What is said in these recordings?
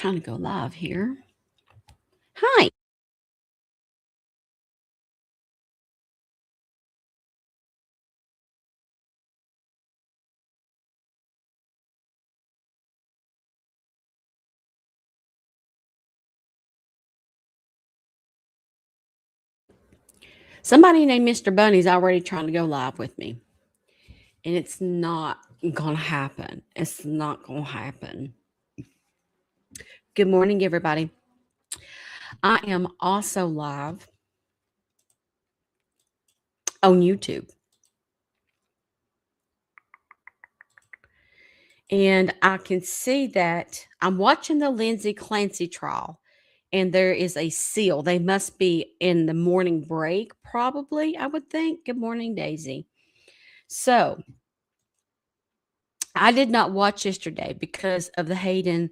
Trying to go live here. Hi. Somebody named Mr. Bunny's already trying to go live with me. And it's not going to happen. It's not going to happen. Good morning, everybody. I am also live on YouTube. And I can see that I'm watching the Lindsay Clancy trial, and there is a seal. They must be in the morning break, probably, I would think. Good morning, Daisy. So I did not watch yesterday because of the Hayden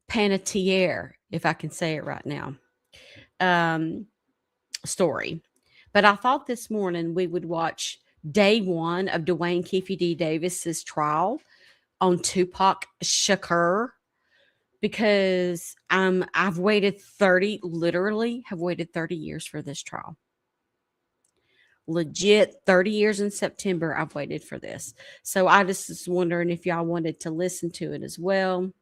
Panettiere, if I can say it right now, story. But I thought this morning we would watch day one of Dwayne Keefy D. Davis's trial on Tupac Shakur because I've waited 30, literally have waited 30 years for this trial. Legit 30 years in September, I've waited for this. So I just was wondering if y'all wanted to listen to it as well.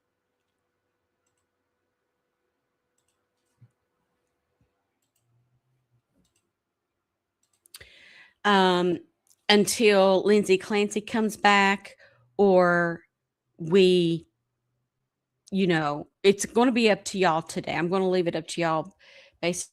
Um, until Lindsay Clancy comes back, or we, it's going to be up to y'all today. I'm going to leave it up to y'all based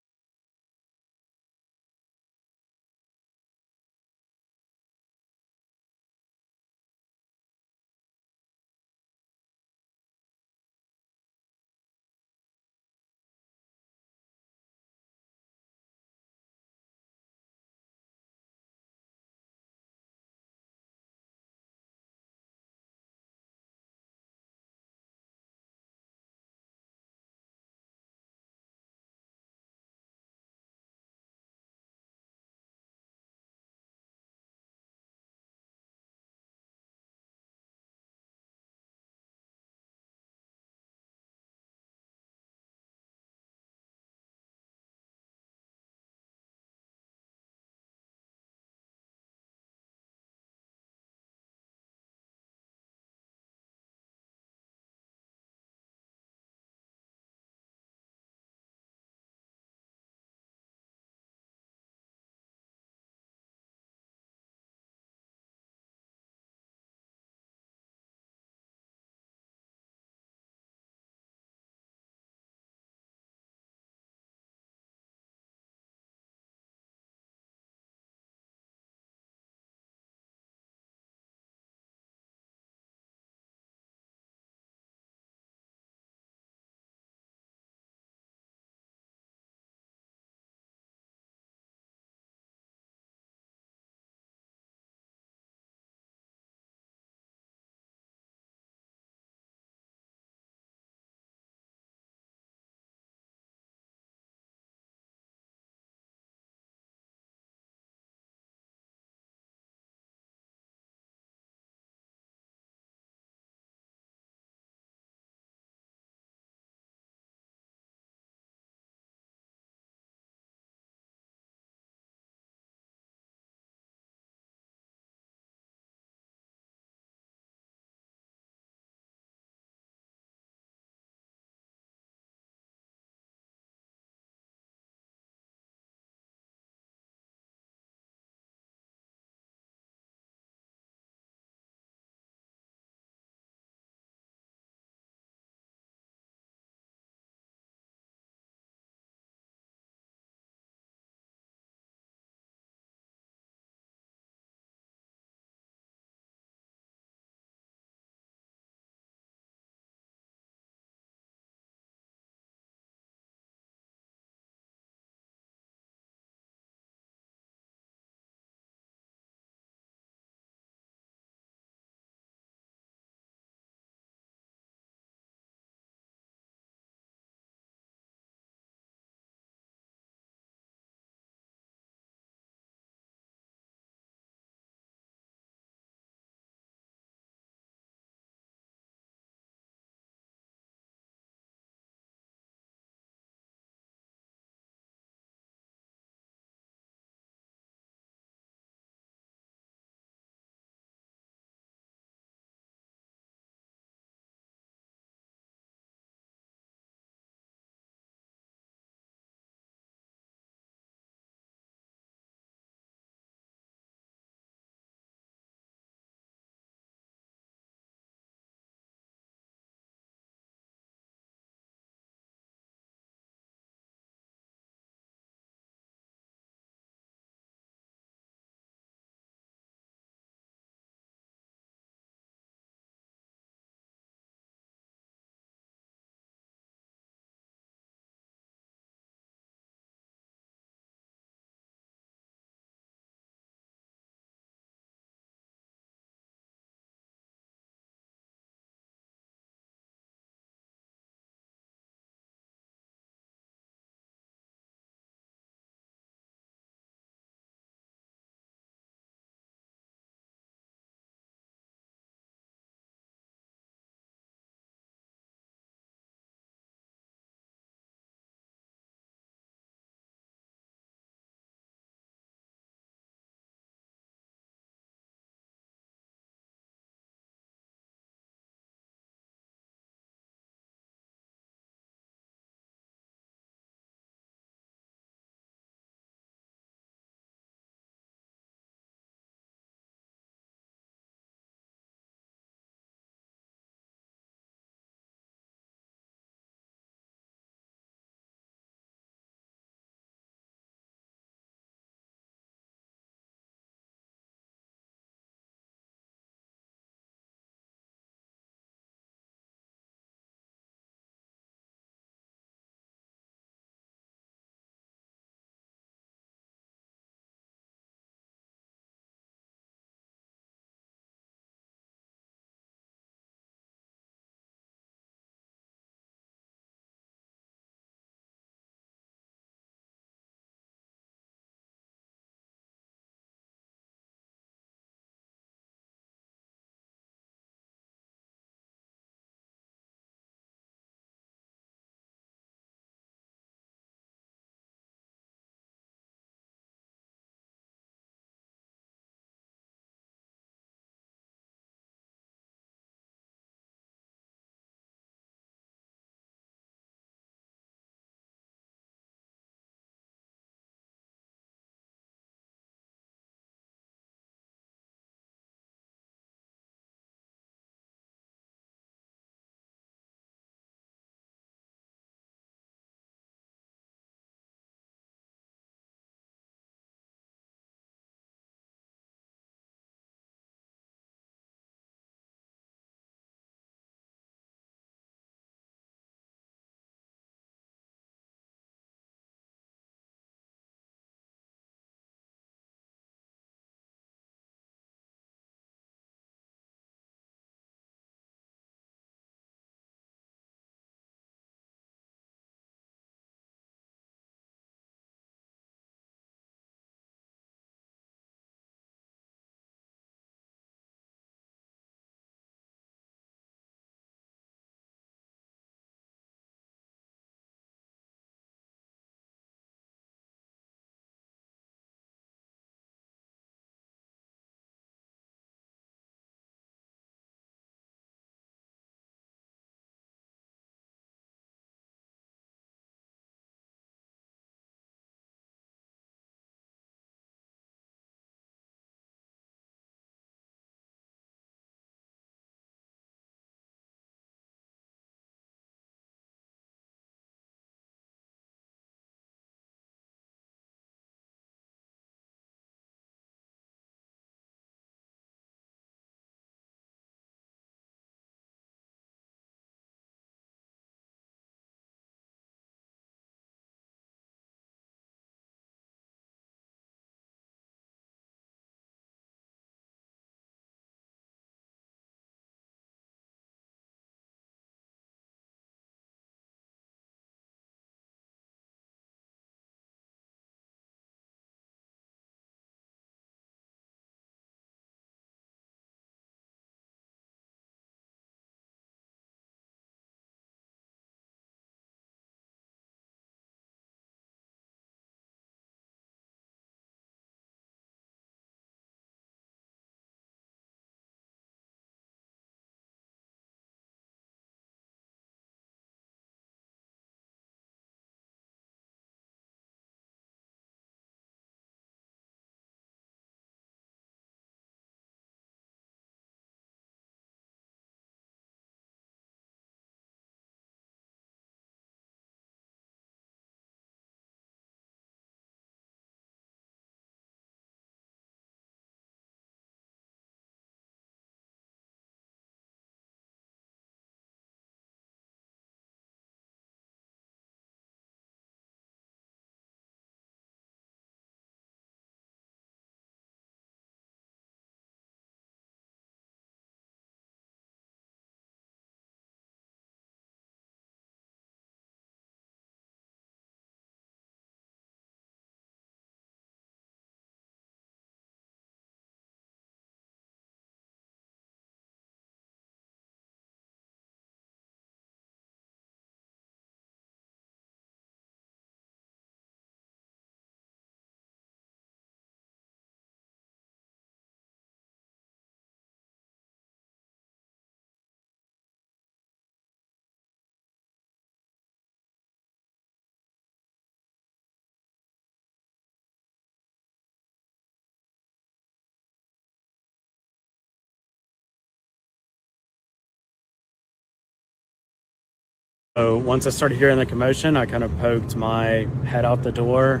So once I started hearing the commotion, I kind of poked my head out the door,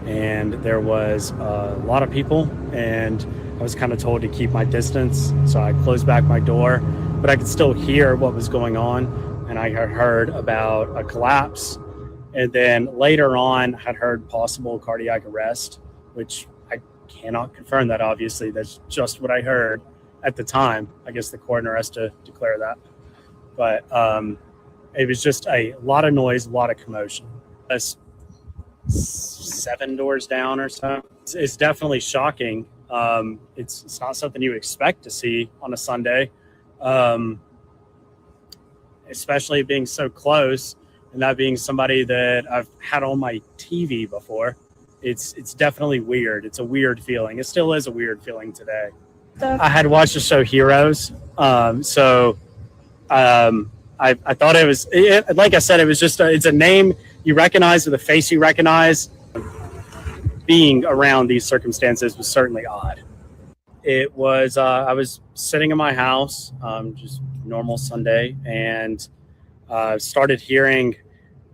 and there was a lot of people, and I was kind of told to keep my distance. So I closed back my door, but I could still hear what was going on, and I had heard about a collapse, and then later on had heard possible cardiac arrest, which I cannot confirm that. Obviously, that's just what I heard at the time. I guess the coroner has to declare that, but it was just a lot of noise, a lot of commotion. 7 doors down or so. It's definitely shocking. It's not something you expect to see on a Sunday, um, especially being so close, and that being somebody that I've had on my TV before. It's definitely weird. It's a weird feeling. It still is a weird feeling today. I had watched the show Heroes, so I thought like I said, it was just it's a name you recognize with a face you recognize. Being around these circumstances was certainly odd. It was I was sitting in my house, just normal Sunday, and started hearing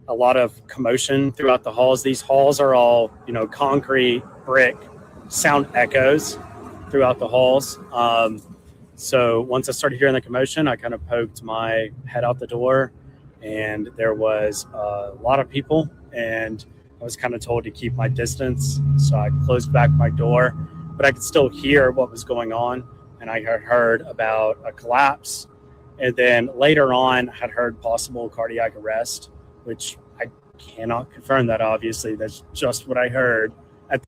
a lot of commotion throughout the halls. These halls are all concrete, brick, sound echoes throughout the halls. So once I started hearing the commotion, I kind of poked my head out the door, and there was a lot of people, and I was kind of told to keep my distance. So I closed back my door, but I could still hear what was going on, and I had heard about a collapse, and then later on had heard possible cardiac arrest, which I cannot confirm that. Obviously, that's just what I heard at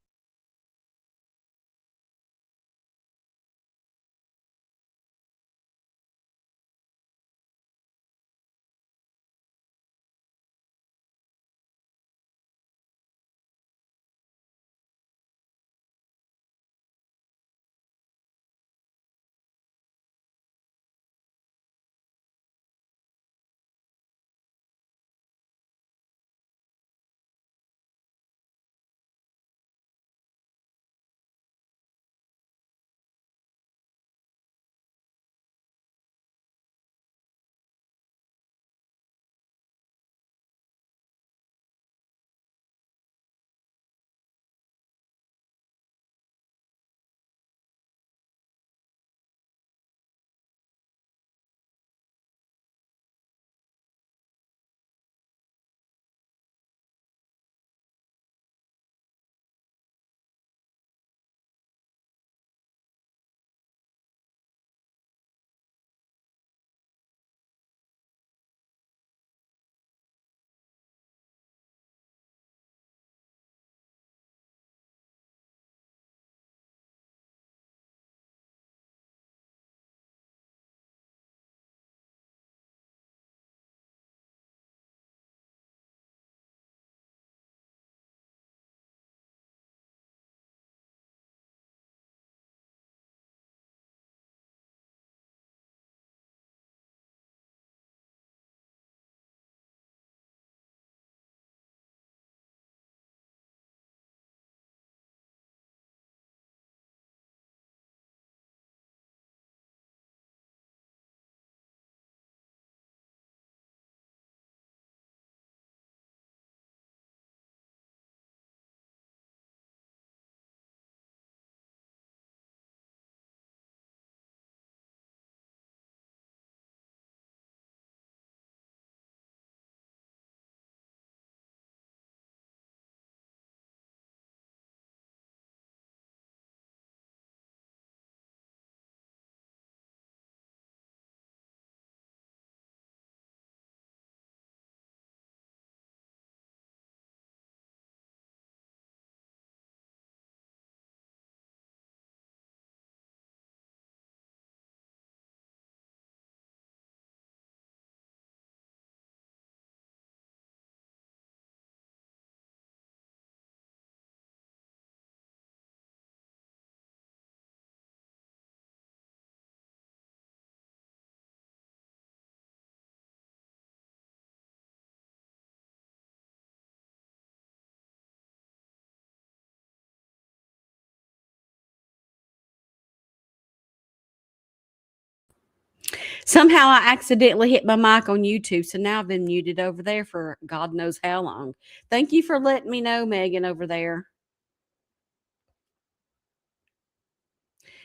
Somehow I accidentally hit my mic on YouTube, so now I've been muted over there for God knows how long. Thank you for letting me know, Megan, over there.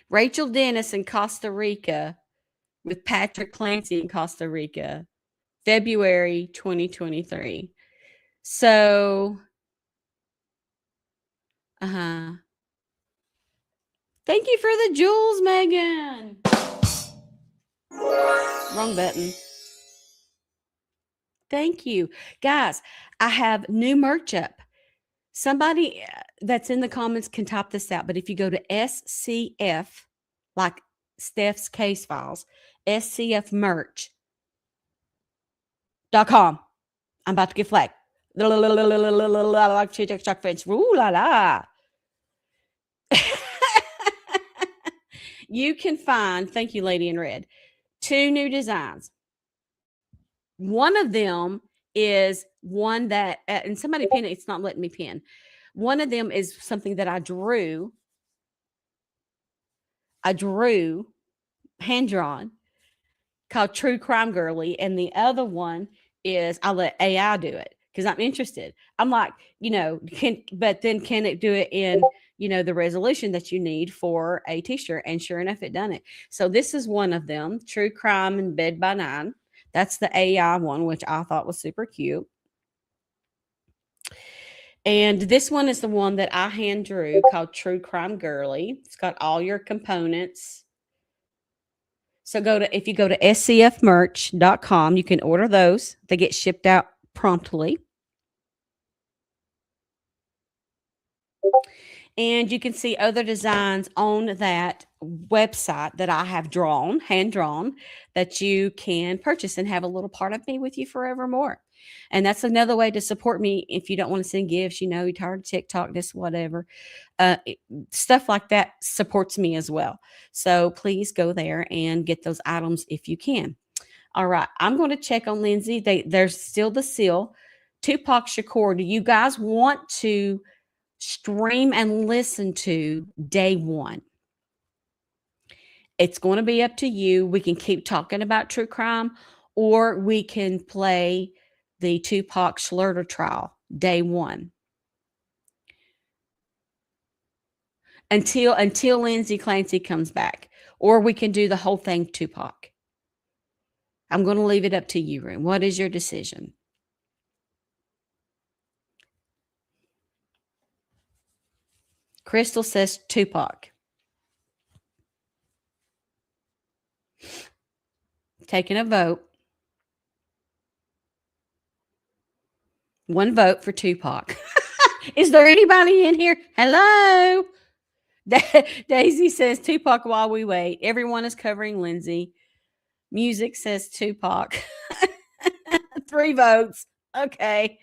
Rachel Dennis in Costa Rica with Patrick Clancey in Costa Rica, February 2023. So, thank you for the jewels, Megan. Wrong button. Thank you. Guys, I have new merch up. Somebody that's in the comments can type this out, but if you go to SCF, like Steph's case files, scfmerch.com. I'm about to get flagged. Like Chick French. Ooh la la. You can find, thank you, Lady in Red, 2 new designs. One of them is one that, and somebody pin it, it's not letting me pin. One of them is something that I drew, hand drawn, called True Crime Girly. And the other one is I let AI do it because I'm interested. I'm like, but then can it do it in, the resolution that you need for a t-shirt? And sure enough, it done it. So this is one of them, True Crime in Bed by 9. That's the AI one, which I thought was super cute. And this one is the one that I hand drew called True Crime Girly. It's got all your components. So if you go to scfmerch.com, you can order those. They get shipped out promptly. And you can see other designs on that website that I have hand drawn, that you can purchase and have a little part of me with you forevermore. And that's another way to support me if you don't want to send gifts, you're tired of TikTok, this, whatever. Stuff like that supports me as well. So please go there and get those items if you can. All right. I'm going to check on Lindsay. There's still the seal. Tupac Shakur, do you guys want to stream and listen to day 1? It's going to be up to you. We can keep talking about true crime, or we can play the Tupac Schluter trial, day 1. Until Lindsay Clancy comes back. Or we can do the whole thing Tupac. I'm going to leave it up to you, Room. What is your decision? Crystal says Tupac. Taking a vote. 1 vote for Tupac. Is there anybody in here? Hello? Daisy says Tupac while we wait. Everyone is covering Lindsay. Music says Tupac. 3 votes. Okay.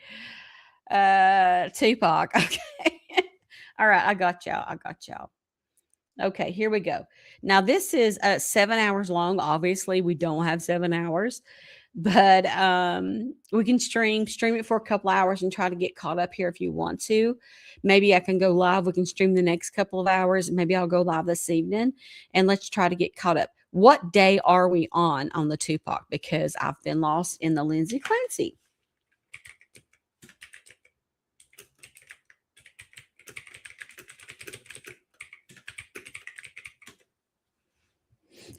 Tupac. Okay. All right. I got y'all. Okay, here we go. Now this is 7 hours long. Obviously, we don't have 7 hours, but we can stream it for a couple hours and try to get caught up here if you want to. Maybe I can go live. We can stream the next couple of hours. Maybe I'll go live this evening, and let's try to get caught up. What day are we on the Tupac? Because I've been lost in the Lindsay Clancy.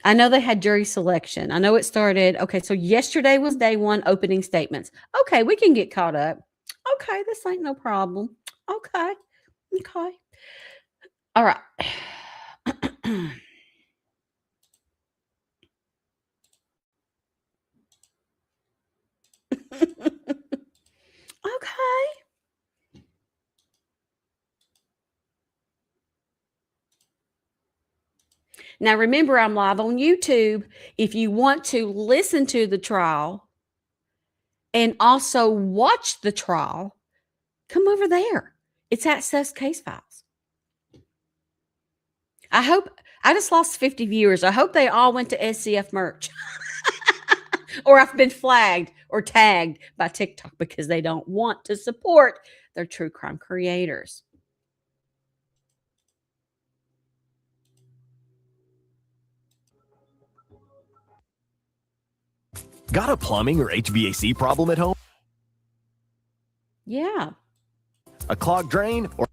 I know they had jury selection. I know it started. Okay, so yesterday was day 1, opening statements. Okay, we can get caught up. Okay, this ain't no problem. Okay. All right. Okay. Now, remember, I'm live on YouTube. If you want to listen to the trial and also watch the trial, come over there. It's at Seth's Case Files. I just lost 50 viewers. I hope they all went to SCF merch. Or I've been flagged or tagged by TikTok because they don't want to support their true crime creators. Got a plumbing or HVAC problem at home? Yeah. A clogged drain? Or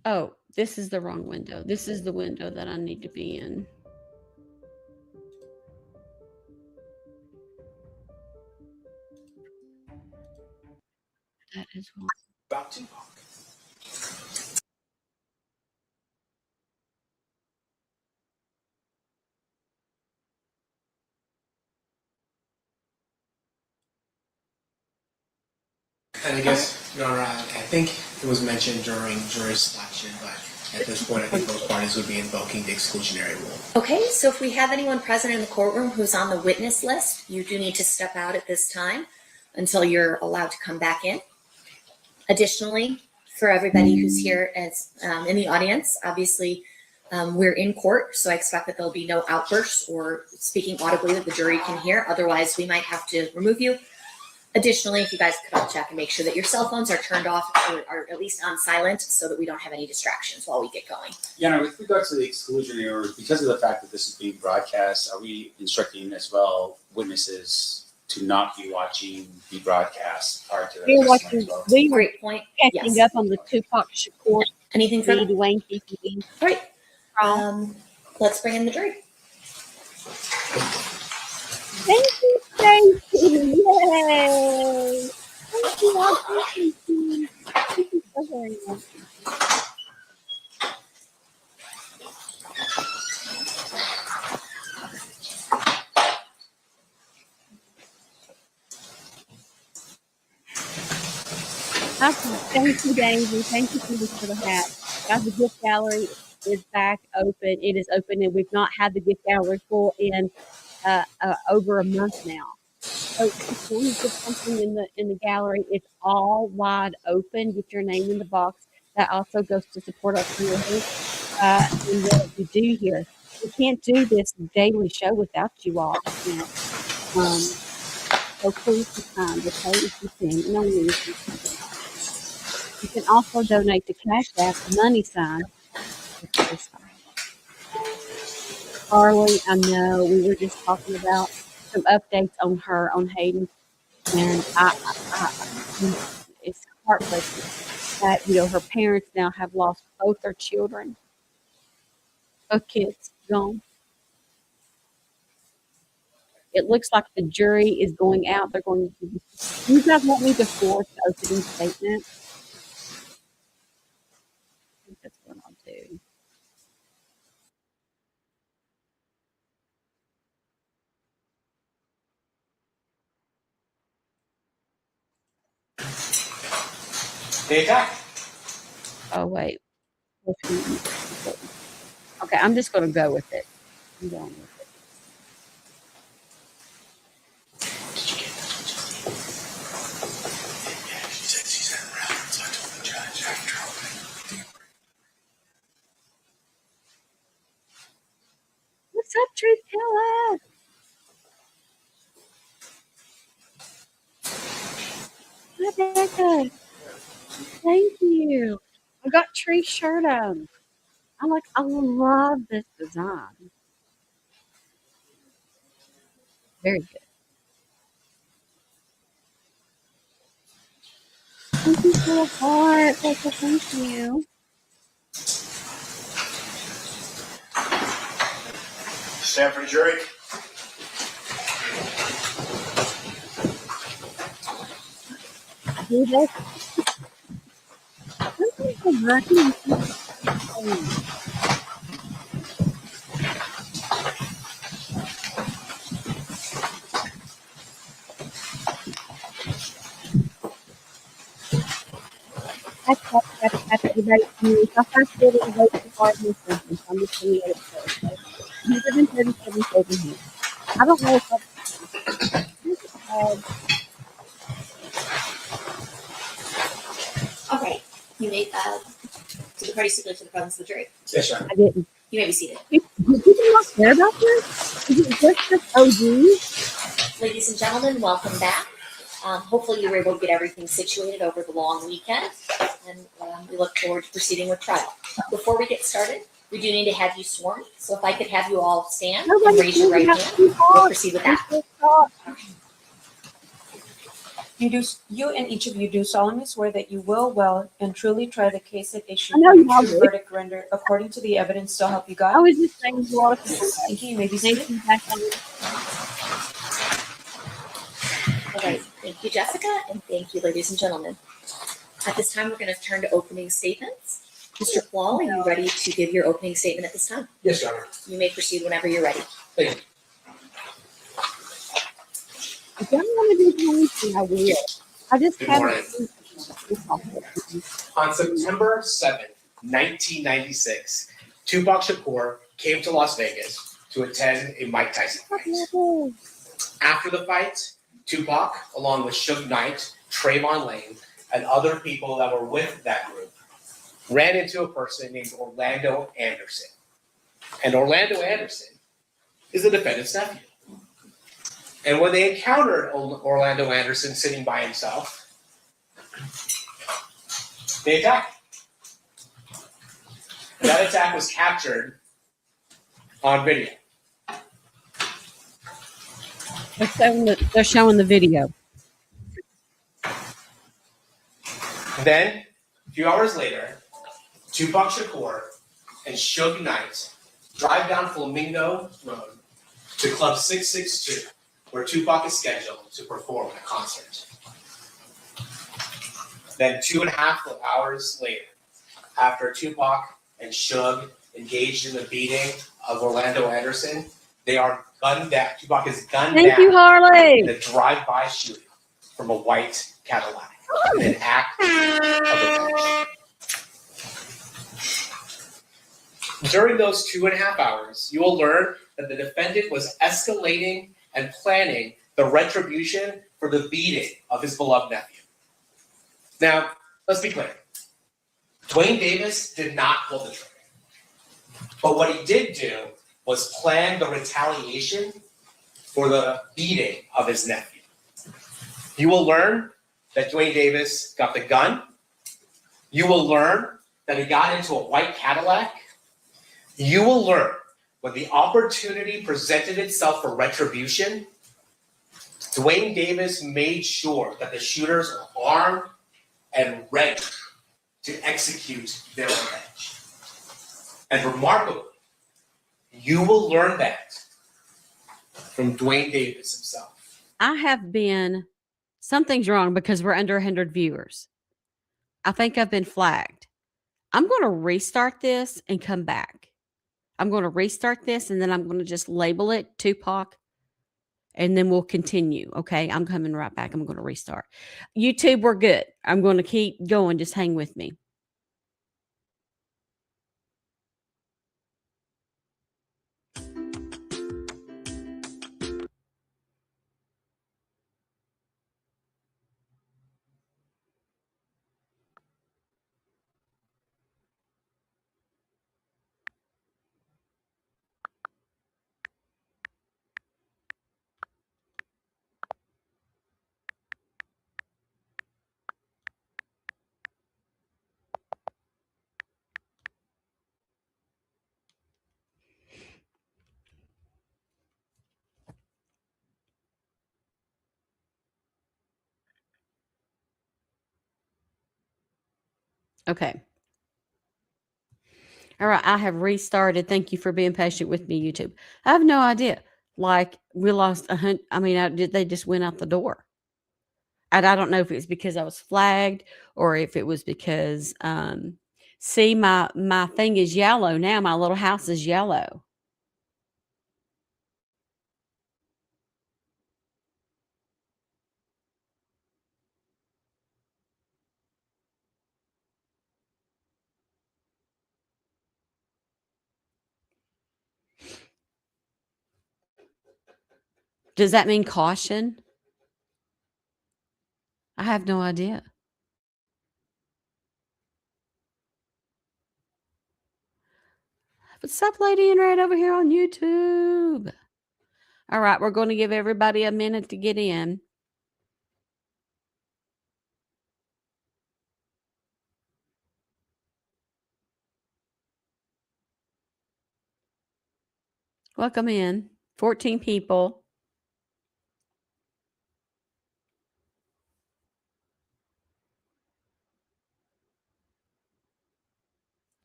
Oh, this is the wrong window. This is the window that I need to be in. That is wrong. About Tupac. And I guess, Your Honor, I think it was mentioned during jury selection, but at this point, I think both parties would be invoking the exclusionary rule. Okay, so if we have anyone present in the courtroom who's on the witness list, you do need to step out at this time until you're allowed to come back in. Additionally, for everybody who's here as in the audience, obviously we're in court, so I expect that there'll be no outbursts or speaking audibly that the jury can hear. Otherwise, we might have to remove you. Additionally, if you guys could all check and make sure that your cell phones are turned off or are at least on silent so that we don't have any distractions while we get going. Yeah, no, with regards to the exclusionary order, because of the fact that this is being broadcast, are we instructing as well witnesses to not be watching the broadcast prior to that? We're watching. We were Great point. catching Yes. up on the Tupac Shakur, Anything further? Dwayne Keefy D. Great. trial. Let's bring in the jury. Thank you, Clancey. Yay! Thank you all. Thank you. Thank you so very much. Thank you, Daisy. Thank you for the hat. Guys, the gift gallery is back open. It is open, and we've not had the gift gallery full in over a month now. So if you want to put something in the gallery, it's all wide open. Get your name in the box. That also goes to support our creators and what we do here. We can't do this daily show without you all. So please be kind, okay? If you can, no need. You can also donate to Cash App, money sign. Carly, I know we were just talking about some updates on her, on Hayden, and it's heartbreaking that, you know, her parents now have lost both their children, both kids gone. It looks like the jury is going out. They're going to. Do you guys want me to force the opening statement? I think that's what I'll do. They attack. Oh wait. Okay, I'm just going to go with it. I'm going with it. Did you get that? Yeah, she said she's at around, so I told the judge after opening. What's up, Truth Teller? Hi, Becca. Thank you. I got Tree's shirt on. I love this design. Very good. Thank you for the heart. Becca, thank you. Stand for the jury. Do this. Sometimes the writing that's everybody. If I first did it, I wrote too hard in this sentence. I'm just going to edit first. 137 over here. I don't know if Okay, you made did the party stipulate to the presence of the jury? Yes, sir. I didn't. You may be seated. Do people not care about this? Is it just this OG? Ladies and gentlemen, welcome back. Hopefully you were able to get everything situated over the long weekend, and we look forward to proceeding with trial. Before we get started, we do need to have you sworn. So if I could have you all stand and raise your right hand, we'll proceed with that. You and each of you do solemnly swear that you will well and truly try the case at issue I know and you all true do. verdict rendered according to the evidence, so help you God. I was just saying a lot of people. Thank you. You may be seated. All right. Thank you, Jessica, and thank you, ladies and gentlemen. At this time, we're going to turn to opening statements. Mr. Quall, are you ready to give your opening statement at this time? Yes, Your Honor. You may proceed whenever you're ready. Thank you. If y'all want to do anything, I will. I just Good haven't. On September 7th, 1996, Tupac Shakur came to Las Vegas to attend a Mike Tyson fight. After the fight, Tupac, along with Suge Knight, Trayvon Lane, and other people that were with that group, ran into a person named Orlando Anderson. And Orlando Anderson is the defendant's nephew. And when they encountered Orlando Anderson sitting by himself, they attacked him. That attack was captured on video. They're showing the video. Then, a few hours later, Tupac Shakur and Suge Knight drive down Flamingo Road to Club 662, where Tupac is scheduled to perform a concert. Then 2.5 hours later, after Tupac and Suge engaged in the beating of Orlando Anderson, they are gunned down. Tupac is gunned Thank down you, Harley. in a drive-by shooting from a white Cadillac in an act of revenge. During those 2.5 hours, you will learn that the defendant was escalating and planning the retribution for the beating of his beloved nephew. Now, let's be clear. Dwayne Davis did not pull the trigger. But what he did do was plan the retaliation for the beating of his nephew. You will learn that Dwayne Davis got the gun. You will learn that he got into a white Cadillac. You will learn when the opportunity presented itself for retribution, Dwayne Davis made sure that the shooters were armed and ready to execute their revenge. And remarkably, you will learn that from Dwayne Davis himself. I have been. Something's wrong because we're under 100 viewers. I think I've been flagged. I'm going to restart this and come back. I'm going to restart this and then I'm going to just label it Tupac and then we'll continue. Okay. I'm coming right back. I'm going to restart. YouTube, we're good. I'm going to keep going. Just hang with me. Okay. All right. I have restarted. Thank you for being patient with me, YouTube. I have no idea. Like we lost 100. I mean, they just went out the door. And I don't know if it's because I was flagged or if it was because, see, my thing is yellow now. My little house is yellow. Does that mean caution? I have no idea. What's up, Lady in Red over here on YouTube? All right, we're going to give everybody a minute to get in. Welcome in. 14 people.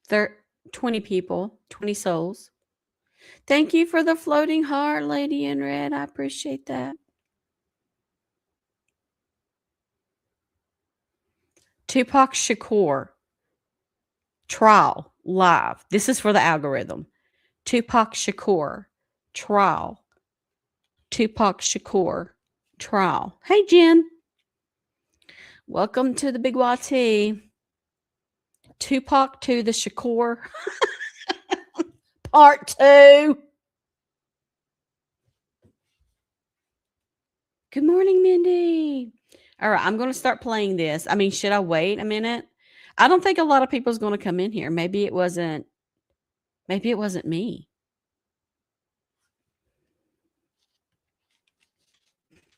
Thir 20 people, 20 souls. Thank you for the floating heart, lady in red. I appreciate that. Tupac Shakur trial live. This is for the algorithm. Tupac Shakur trial. Tupac Shakur trial. Hey, Jen. Welcome to the Big YT. Tupac to the Shakur. Part 2. Good morning, Mindy. All right, I'm going to start playing this. I mean, should I wait a minute? I don't think a lot of people's going to come in here. Maybe it wasn't me.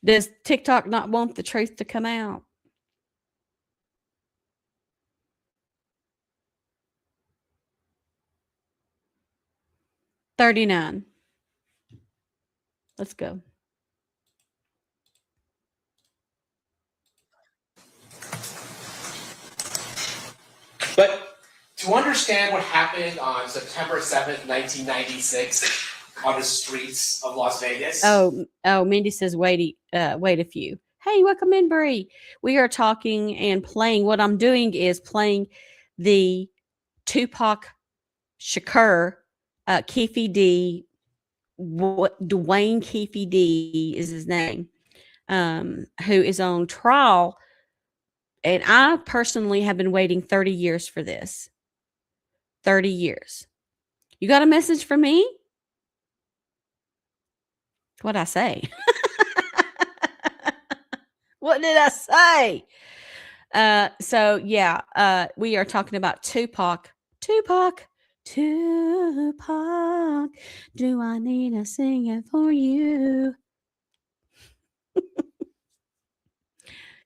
Does TikTok not want the truth to come out? $39. Let's go. But to understand what happened on September 7th, 1996 on the streets of Las Vegas. Oh, Mindy says wait a few. Hey, welcome in, Bree. We are talking and playing. What I'm doing is playing the Tupac Shakur, Keefy D, Dwayne Keefy D is his name, who is on trial. And I personally have been waiting 30 years for this. 30 years. You got a message for me? What'd I say? What did I say? So yeah, we are talking about Tupac. Tupac. Do I need to sing it for you?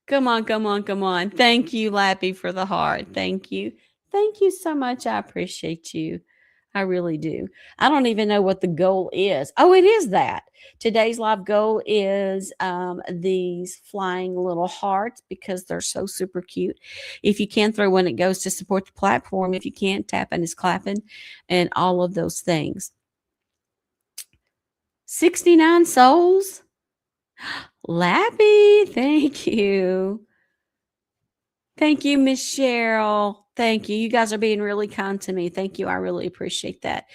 Come on. Thank you, Lappy, for the heart. Thank you. Thank you so much. I appreciate you. I really do. I don't even know what the goal is. Oh, it is that. Today's live goal is these flying little hearts because they're so super cute. If you can throw one, it goes to support the platform. If you can't, tapping is clapping and all of those things. 69 souls. Lappy, thank you. Thank you, Miss Cheryl. Thank you. You guys are being really kind to me. Thank you. I really appreciate that.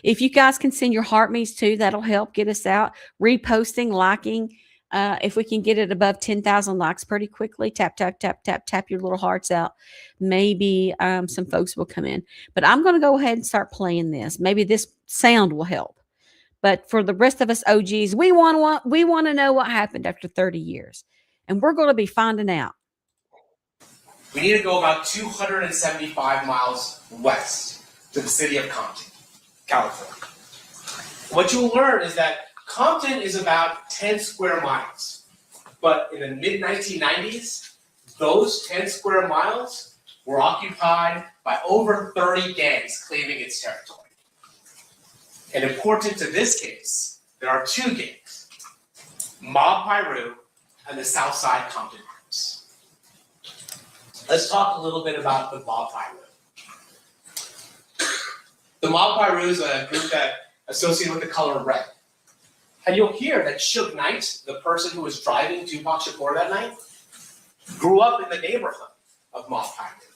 If you guys can send your heart me's too, that'll help get us out. Reposting, liking. If we can get it above 10,000 likes pretty quickly, tap your little hearts out. Maybe some folks will come in. But I'm going to go ahead and start playing this. Maybe this sound will help. But for the rest of us OGs, we want to know what happened after 30 years. And we're going to be finding out. We need to go about 275 miles west to the city of Compton, California. What you'll learn is that Compton is about 10 square miles. But in the mid-1990s, those 10 square miles were occupied by over 30 gangs claiming its territory. And important to this case, there are two gangs, Mob Piru and the Southside Compton Groups. Let's talk a little bit about the Mob Piru. The Mob Piru is a group that associated with the color red. And you'll hear that Suge Knight, the person who was driving Tupac Shakur that night, grew up in the neighborhood of Mob Piru.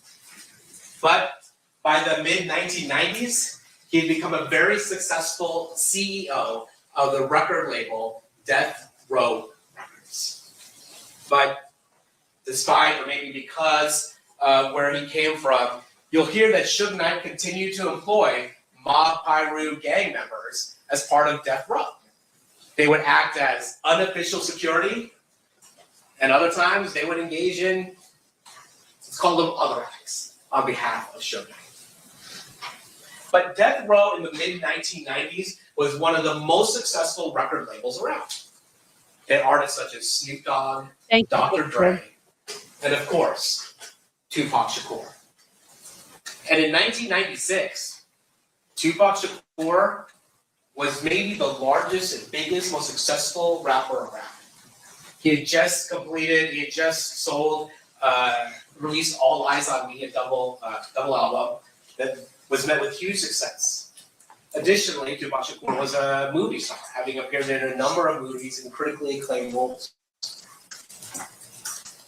But by the mid-1990s, he had become a very successful CEO of the record label Death Row Records. But despite, or maybe because where he came from, you'll hear that Suge Knight continued to employ Mob Piru gang members as part of Death Row. They would act as unofficial security, and other times they would engage in, let's call them other acts on behalf of Suge Knight. But Death Row in the mid-1990s was one of the most successful record labels around. They had artists such as Snoop Dogg, Dr. Dre, and of course, Tupac Shakur. And in 1996, Tupac Shakur was maybe the largest and biggest, most successful rapper around. He had just sold, released All Eyes on Me, a double album that was met with huge success. Additionally, Tupac Shakur was a movie star, having appeared in a number of movies in critically acclaimed roles.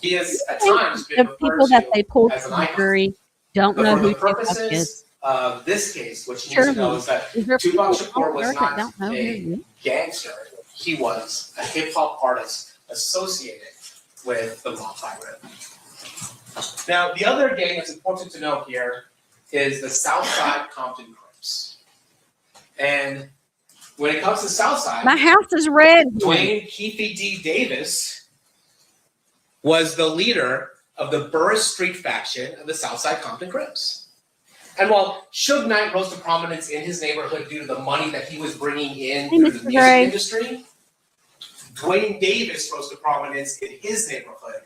He has at times been The referred people that they to pulled as to an the icon. jury don't But know for who the Tupac purposes is. of this case, what you Sure need to know he is that is. There Tupac people Shakur on was earth that not don't know who he a is. gangster. He was a hip hop artist associated with the Mob Pirate. Now, the other gang that's important to know here is the Southside Compton Crips. And when it comes to Southside, My house is red. Dwayne Keefy D. Davis was the leader of the Burris Street faction of the Southside Compton Crips. And while Suge Knight rose to prominence in his neighborhood due to the money that he was bringing in Hey, through the Mr. music Gray. industry, Dwayne Davis rose to prominence in his neighborhood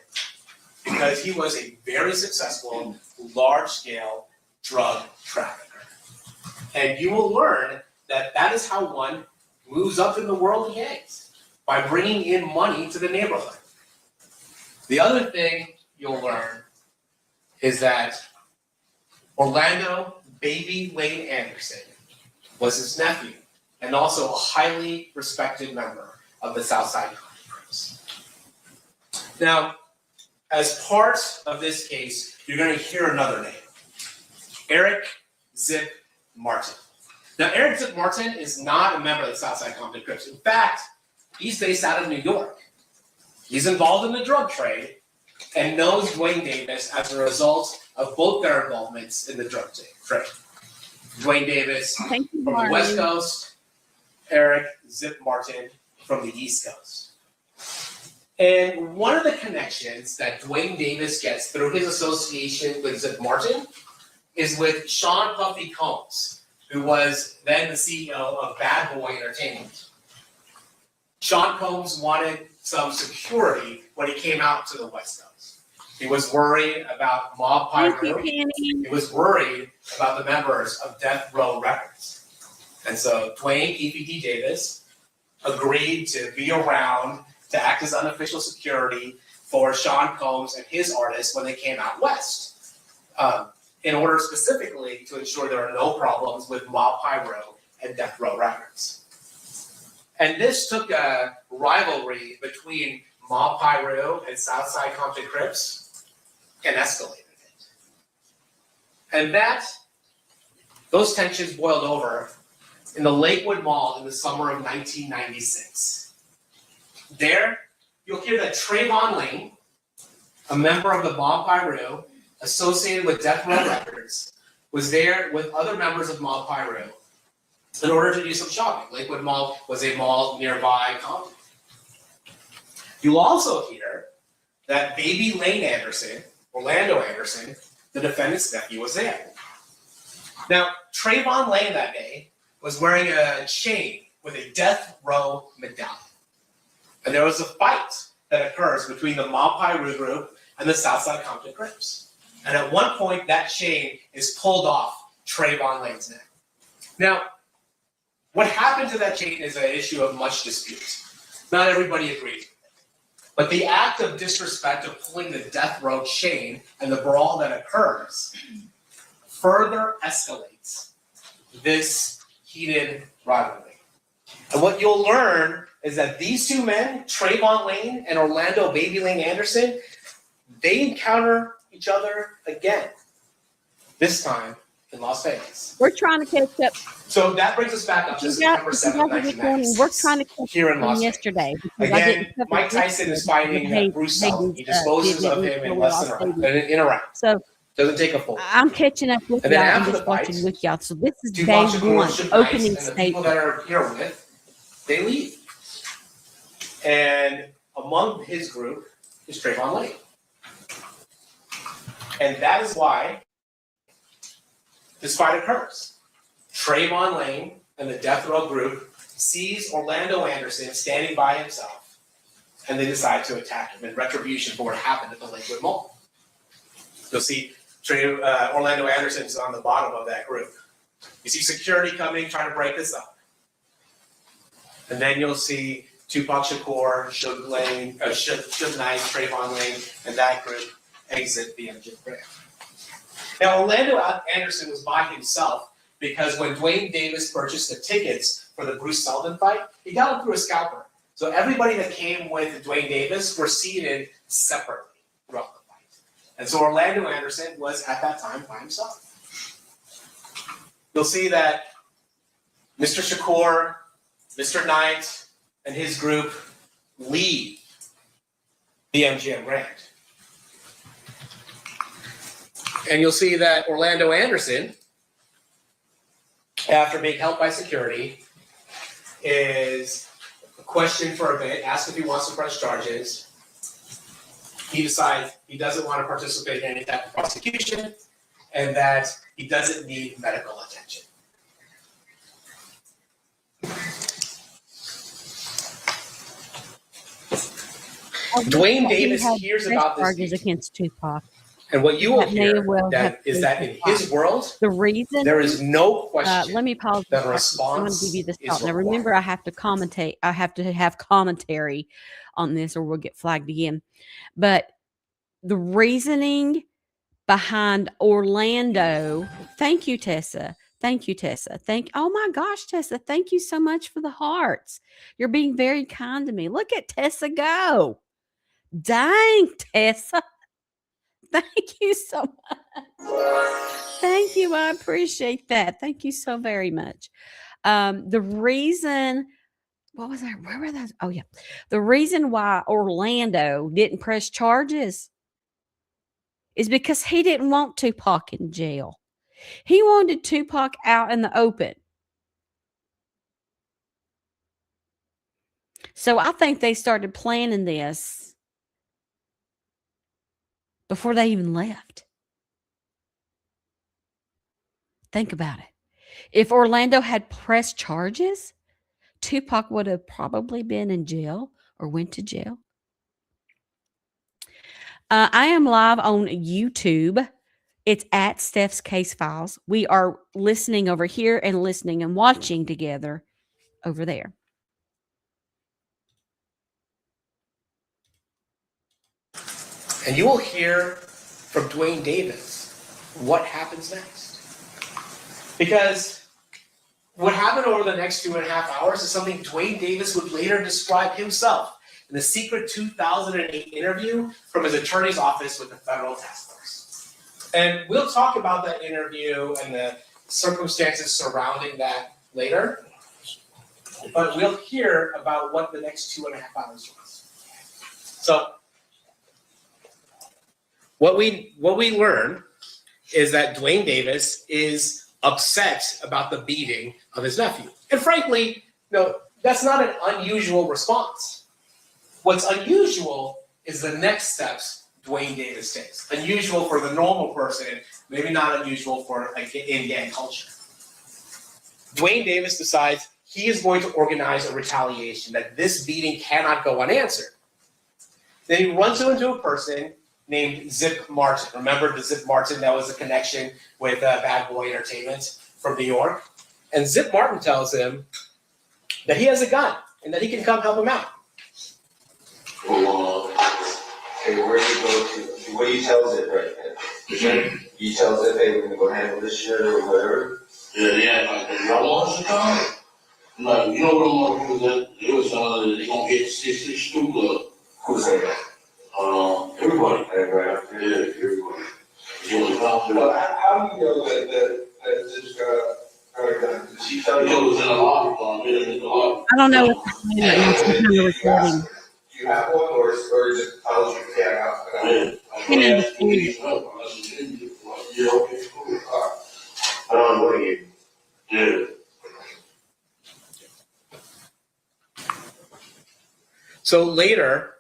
because he was a very successful, large-scale drug trafficker. And you will learn that that is how one moves up in the world of gangs, by bringing in money to the neighborhood. The other thing you'll learn is that Orlando Baby Lane Anderson was his nephew and also a highly respected member of the Southside Compton Crips. Now, as part of this case, you're going to hear another name, Eric Zip Martin. Now, Eric Zip Martin is not a member of the Southside Compton Crips. In fact, he's based out of New York. He's involved in the drug trade and knows Dwayne Davis as a result of both their involvements in the drug trade. Dwayne Davis Thank you, from the Marty. West Coast, Eric Zip Martin from the East Coast. And one of the connections that Dwayne Davis gets through his association with Zip Martin is with Sean Puffy Combs, who was then the CEO of Bad Boy Entertainment. Sean Combs wanted some security when he came out to the West Coast. He was worried about Mob Thank you, Pyro. Penny. He was worried about the members of Death Row Records. And so Dwayne Keefy D. Davis agreed to be around to act as unofficial security for Sean Combs and his artists when they came out west, in order specifically to ensure there are no problems with Mob Pyro and Death Row Records. And this took a rivalry between Mob Pyro and Southside Compton Crips and escalated it. And those tensions boiled over in the Lakewood Mall in the summer of 1996. There, you'll hear that Trayvon Lane, a member of the Mob Pyro associated with Death Row Records, was there with other members of Mob Pyro in order to do some shopping. Lakewood Mall was a mall nearby Compton. You'll also hear that Baby Lane Anderson, Orlando Anderson, the defendant's nephew, was there. Now, Trayvon Lane that day was wearing a chain with a Death Row medallion. And there was a fight that occurs between the Mob Pyro group and the Southside Compton Crips. And at one point, that chain is pulled off Trayvon Lane's neck. Now, what happened to that chain is an issue of much dispute. Not everybody agrees with it. But the act of disrespect of pulling the Death Row chain and the brawl that occurs further escalates this heated rivalry. And what you'll learn is that these two men, Trayvon Lane and Orlando Baby Lane Anderson, they encounter each other again, this time in Las Vegas. We're trying to catch up. So that brings us back up to September 7th, We're 1996. trying to catch Here in up Las from Vegas. yesterday. Again, Mike Tyson is fighting Bruce Sullivan. He disposes of him in a round. So Doesn't take a full. I'm catching up with And then y'all and after just the fight, watching with y'all. So this is day Tupac Shakur, one, Suge Knight, opening and the people that statement. are here with, they leave. And among his group is Trayvon Lane. And that is why this fight occurs. Trayvon Lane and the Death Row group sees Orlando Anderson standing by himself, and they decide to attack him in retribution for what happened at the Lakewood Mall. You'll see Orlando Anderson's on the bottom of that group. You see security coming, trying to break this up. And then you'll see Tupac Shakur, Suge Knight, Trayvon Lane, and that group exit the MGM Grand. Now, Orlando Anderson was by himself because when Dwayne Davis purchased the tickets for the Bruce Sullivan fight, he got them through a scalper. So everybody that came with Dwayne Davis were seated separately throughout the fight. And so Orlando Anderson was at that time by himself. You'll see that Mr. Shakur, Mr. Knight, and his group leave the MGM Grand. And you'll see that Orlando Anderson, after being held by security, is questioned for a bit, asked if he wants to press charges. He decides he doesn't want to participate in any type of prosecution and that he doesn't need medical attention. Dwayne Davis hears about this charges against Tupac. and what you will That may hear well that have is been that in his world, The reason there is no question let me pause. that a I'm going to response give you this is thought. Now, required. remember, I have to commentate. I have to have commentary on this, or we'll get flagged again. But the reasoning behind Orlando. Thank you, Tessa. Thank you, Tessa. Oh my gosh, Tessa. Thank you so much for the hearts. You're being very kind to me. Look at Tessa go. Dang, Tessa. Thank you so much. Thank you. I appreciate that. Thank you so very much. The reason, what was that? Where were those? Oh, yeah. The reason why Orlando didn't press charges is because he didn't want Tupac in jail. He wanted Tupac out in the open. So I think they started planning this before they even left. Think about it. If Orlando had pressed charges, Tupac would have probably been in jail or went to jail. I am live on YouTube. It's at Steph's Case Files. We are listening over here and listening and watching together over there. And you will hear from Dwayne Davis what happens next. Because what happened over the next 2.5 hours is something Dwayne Davis would later describe himself in the secret 2008 interview from his attorney's office with the federal task force. And we'll talk about that interview and the circumstances surrounding that later. But we'll hear about what the next 2.5 hours was. So what we learn is that Dwayne Davis is upset about the beating of his nephew. And frankly, that's not an unusual response. What's unusual is the next steps Dwayne Davis takes. Unusual for the normal person, maybe not unusual for in gang culture. Dwayne Davis decides he is going to organize a retaliation, that this beating cannot go unanswered. Then he runs into a person named Zip Martin. Remember the Zip Martin that was a connection with Bad Boy Entertainment from New York? And Zip Martin tells him that he has a gun and that he can come help him out. Hey, where do you go to? What do you tell Zip right then? You tell Zip, hey, we're gonna go handle this shit or whatever? Yeah, like, y'all want us to come? Like, you know what I'm gonna do? They was they gonna get 6 Stu Club. Who said that? Everybody. Everybody. Yeah, everybody. You know, Well, how do you know that Zip's got a gun? Did she tell it you? was in the lobby, in the lobby. I don't know what's happening right now. Some kind of recording. Do you have one or just tells you, yeah, I got Yeah, I'm asking you help. I said, yeah, okay, cool. I don't know what you. Yeah. So later,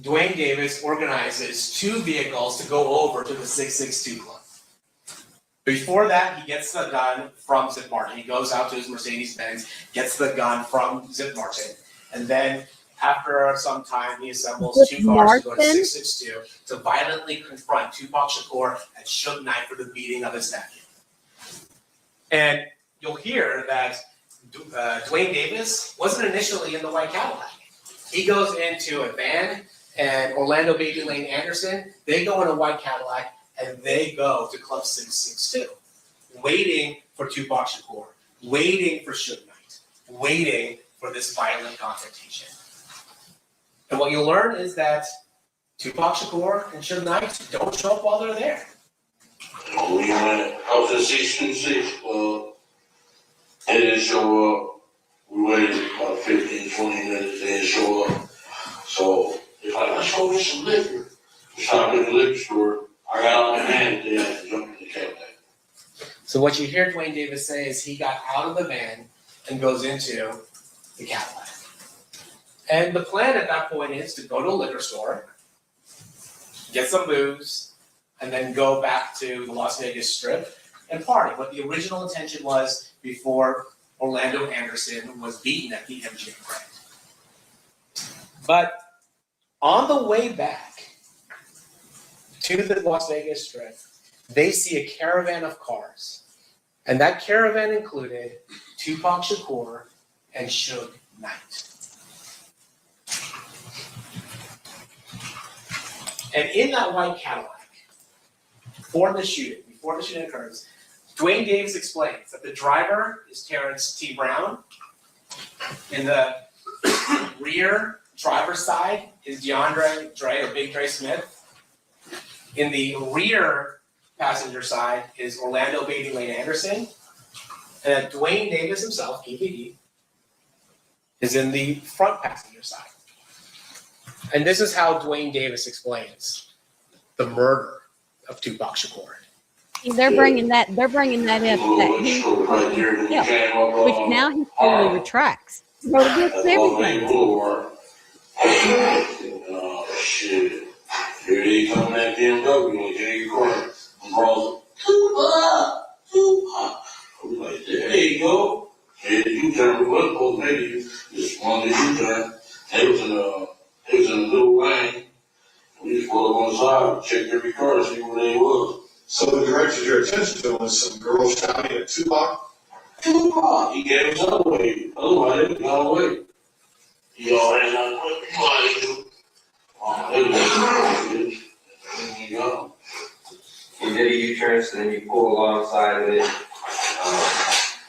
Dwayne Davis organizes 2 vehicles to go over to the 662 Club. Before that, he gets the gun from Zip Martin. He goes out to his Mercedes-Benz, gets the gun from Zip Martin, and then after some time, he assembles Zip 2 cars to go to Martin? 662 to violently confront Tupac Shakur and Suge Knight for the beating of his nephew. And you'll hear that Dwayne Davis wasn't initially in the white Cadillac. He goes into a van, and Orlando Baby Lane Anderson, they go in a white Cadillac, and they go to Club 662, waiting for Tupac Shakur, waiting for Suge Knight, waiting for this violent confrontation. And what you'll learn is that Tupac Shakur and Suge Knight don't show up while they're there. We went, I was at 626, they didn't show up. We waited about 15, 20 minutes, they didn't show up. So, they're like, let's go get some liquor. We stopped at the liquor store. I got on my hand, they had to jump in the Cadillac. So what you hear Dwayne Davis say is he got out of the van and goes into the Cadillac. And the plan at that point is to go to a liquor store, get some booze, and then go back to the Las Vegas Strip and party. What the original intention was before Orlando Anderson was beaten at the MGM Grand. But on the way back to the Las Vegas Strip, they see a caravan of cars. And that caravan included Tupac Shakur and Suge Knight. And in that white Cadillac, before the shooting occurs, Dwayne Davis explains that the driver is Terrence T. Brown. In the rear driver's side is DeAndre Dre or Big Dre Smith. In the rear passenger side is Orlando Baby Lane Anderson. And Dwayne Davis himself, Keefy D, is in the front passenger side. And this is how Dwayne Davis explains the murder of Tupac Shakur. They're bringing that up that he, which now he totally retracts. So against everything. Shit. Here they come in that BMW and get your car. And brawls, Tupac. I'm like, there you go. Hey, you turn, well, maybe just one that you turn. They was in a little lane. We just pulled up on the side, checked every car to see where they was. So what directed your attention to was some girl shouting at Tupac? Tupac, he gave us away. Otherwise, they got away. He all ran out, what you do? They was he got him. You did a U-turn, so then you pull alongside of it.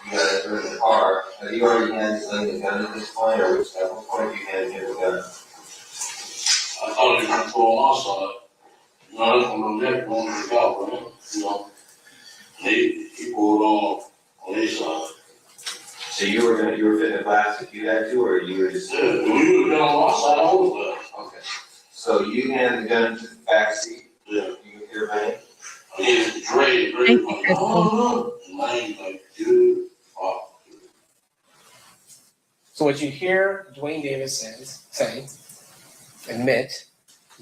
You guys were in the car. Have you already had the gun at this point, or at what point you handed him the gun? I thought he was going to pull on our side. You know, that's one of them that going to the out for him, you know. He pulled on his side. So you were fitting the glass if you had to, or you were just? Yeah, we would have been on our side all the way. Okay. So you hand the gun to the backseat. Yeah. You can hear bang. Yeah, Dre, Thank you, like, Crystal. and Lane, like, dude, oh. So what you hear Dwayne Davis admit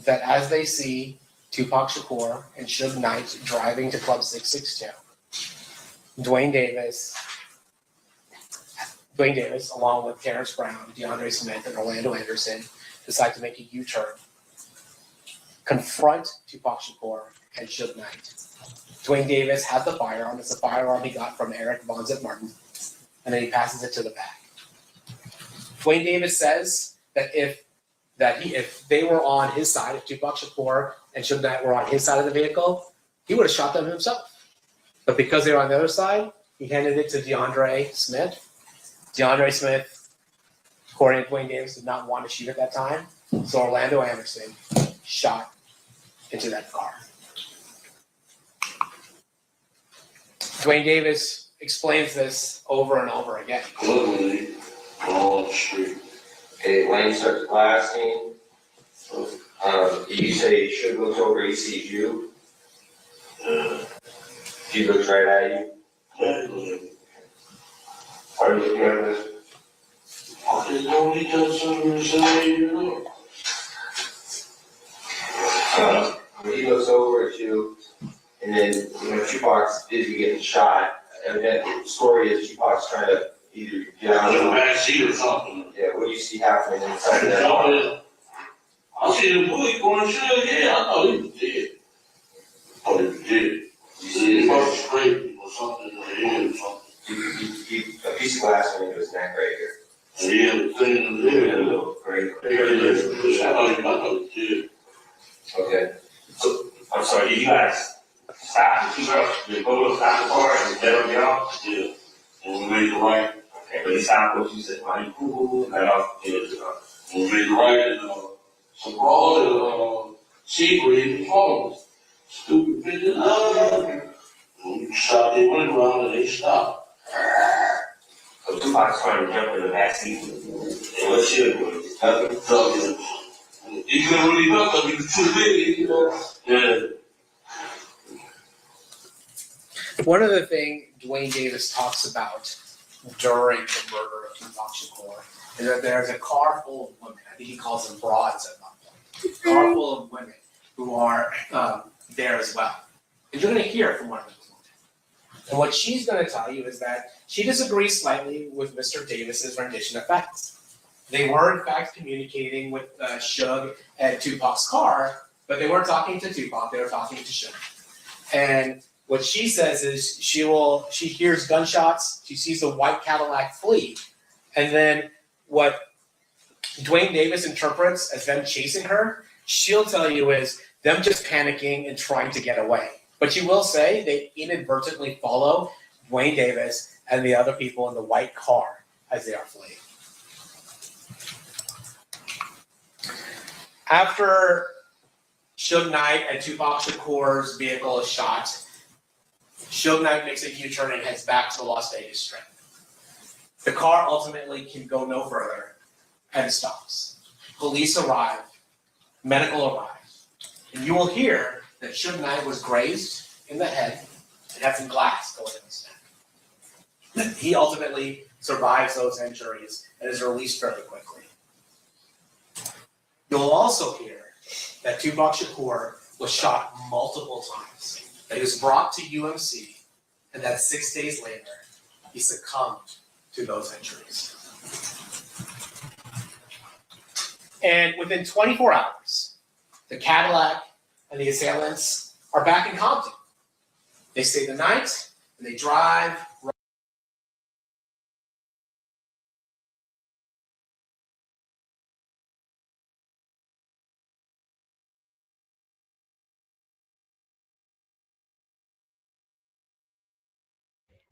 that as they see Tupac Shakur and Suge Knight driving to Club 662, Dwayne Davis, along with Terrence Brown, DeAndre Smith, and Orlando Anderson, decide to make a U-turn, confront Tupac Shakur and Suge Knight. Dwayne Davis has the firearm. It's a firearm he got from Eric Von Zip Martin, and then he passes it to the back. Dwayne Davis says that if they were on his side, if Tupac Shakur and Suge Knight were on his side of the vehicle, he would have shot them himself. But because they were on the other side, he handed it to DeAndre Smith. DeAndre Smith, according to Dwayne Davis, did not want to shoot at that time, so Orlando Anderson shot into that car. Dwayne Davis explains this over and over again. Literally, on the street. Okay, Lane starts blasting. You say Suge looks over, he sees you. He looks right at you. Are you looking at this? I just know he does something to say, you know. He looks over at you, and then, Tupac's busy getting shot. And the story is Tupac's trying to either get out In the of back seat or something. Yeah, what do you see happening inside that car? I see the bullet going through, yeah, I thought he was dead. I thought he was dead. He must have scraped him or something in the head or something. You a piece of glass went into his neck right here. Yeah, the thing is, Great. Okay. So, I'm sorry, you guys stop the two girls, they go stop the car and let them get off? Yeah. And we made the right, Okay, but he stopped what you said, why you cool, let off? yeah, and we made the right, and, so all the, secret in the phones. Stupid bitches, we shot their window around and they stopped. So Tupac's trying to jump in the back seat. And what should do? Nothing. So, he couldn't really duck because he was too big, you know? Yeah. One of the things Dwayne Davis talks about during the murder of Tupac Shakur is that there's a car full of women. I think he calls them broads at one point. A car full of women who are there as well. And you're going to hear from one of them. And what she's going to tell you is that she disagrees slightly with Mr. Davis's rendition of facts. They were, in fact, communicating with Suge at Tupac's car, but they weren't talking to Tupac, they were talking to Suge. And what she says is she hears gunshots, she sees the white Cadillac flee, and then what Dwayne Davis interprets as them chasing her, she'll tell you is them just panicking and trying to get away. But she will say they inadvertently follow Dwayne Davis and the other people in the white car as they are fleeing. After Suge Knight and Tupac Shakur's vehicle is shot, Suge Knight makes a U-turn and heads back to the Las Vegas Strip. The car ultimately can go no further and stops. Police arrive, medical arrives, and you will hear that Suge Knight was grazed in the head and had some glass going in his neck. He ultimately survives those injuries and is released fairly quickly. You'll also hear that Tupac Shakur was shot multiple times, that he was brought to UMC, and that 6 days later, he succumbed to those injuries. And within 24 hours, the Cadillac and the assailants are back in Compton. They stay the night, and they drive.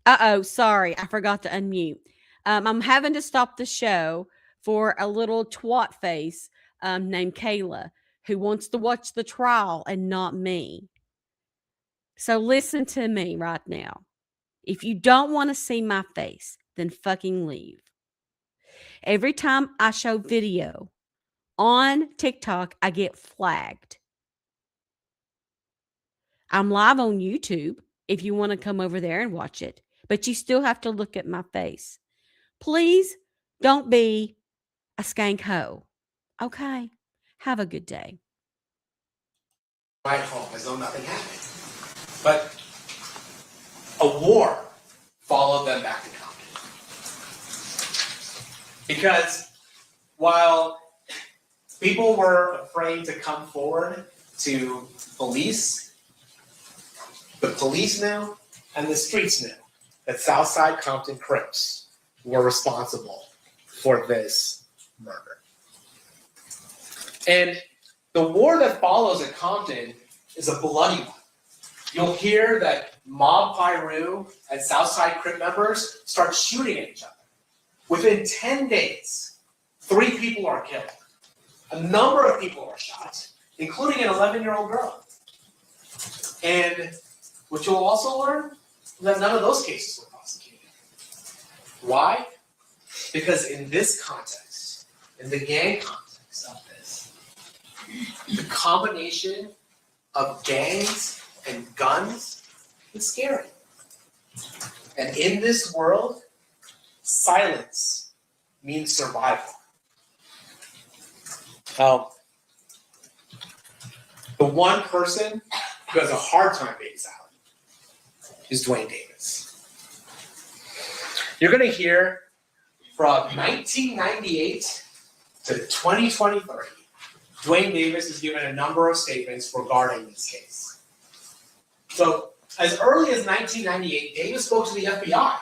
Uh-oh, sorry, I forgot to unmute. I'm having to stop the show for a little twat face named Kayla who wants to watch the trial and not me. So listen to me right now. If you don't want to see my face, then fucking leave. Every time I show video on TikTok, I get flagged. I'm live on YouTube if you want to come over there and watch it, but you still have to look at my face. Please don't be a skank hoe. Okay. Have a good day. Right home as though nothing happened. But a war followed them back to Compton. Because while people were afraid to come forward to police, the police knew and the streets knew that Southside Compton Crips were responsible for this murder. And the war that follows at Compton is a bloody one. You'll hear that Mob Piru and Southside Crip members start shooting at each other. Within 10 days, 3 people are killed. A number of people are shot, including an 11-year-old girl. And what you'll also learn is that none of those cases were prosecuted. Why? Because in this context, in the gang context of this, the combination of gangs and guns is scary. And in this world, silence means survival. The one person who has a hard time being silent is Dwayne Davis. You're going to hear from 1998 to 2023, Dwayne Davis has given a number of statements regarding this case. So, as early as 1998, Davis spoke to the FBI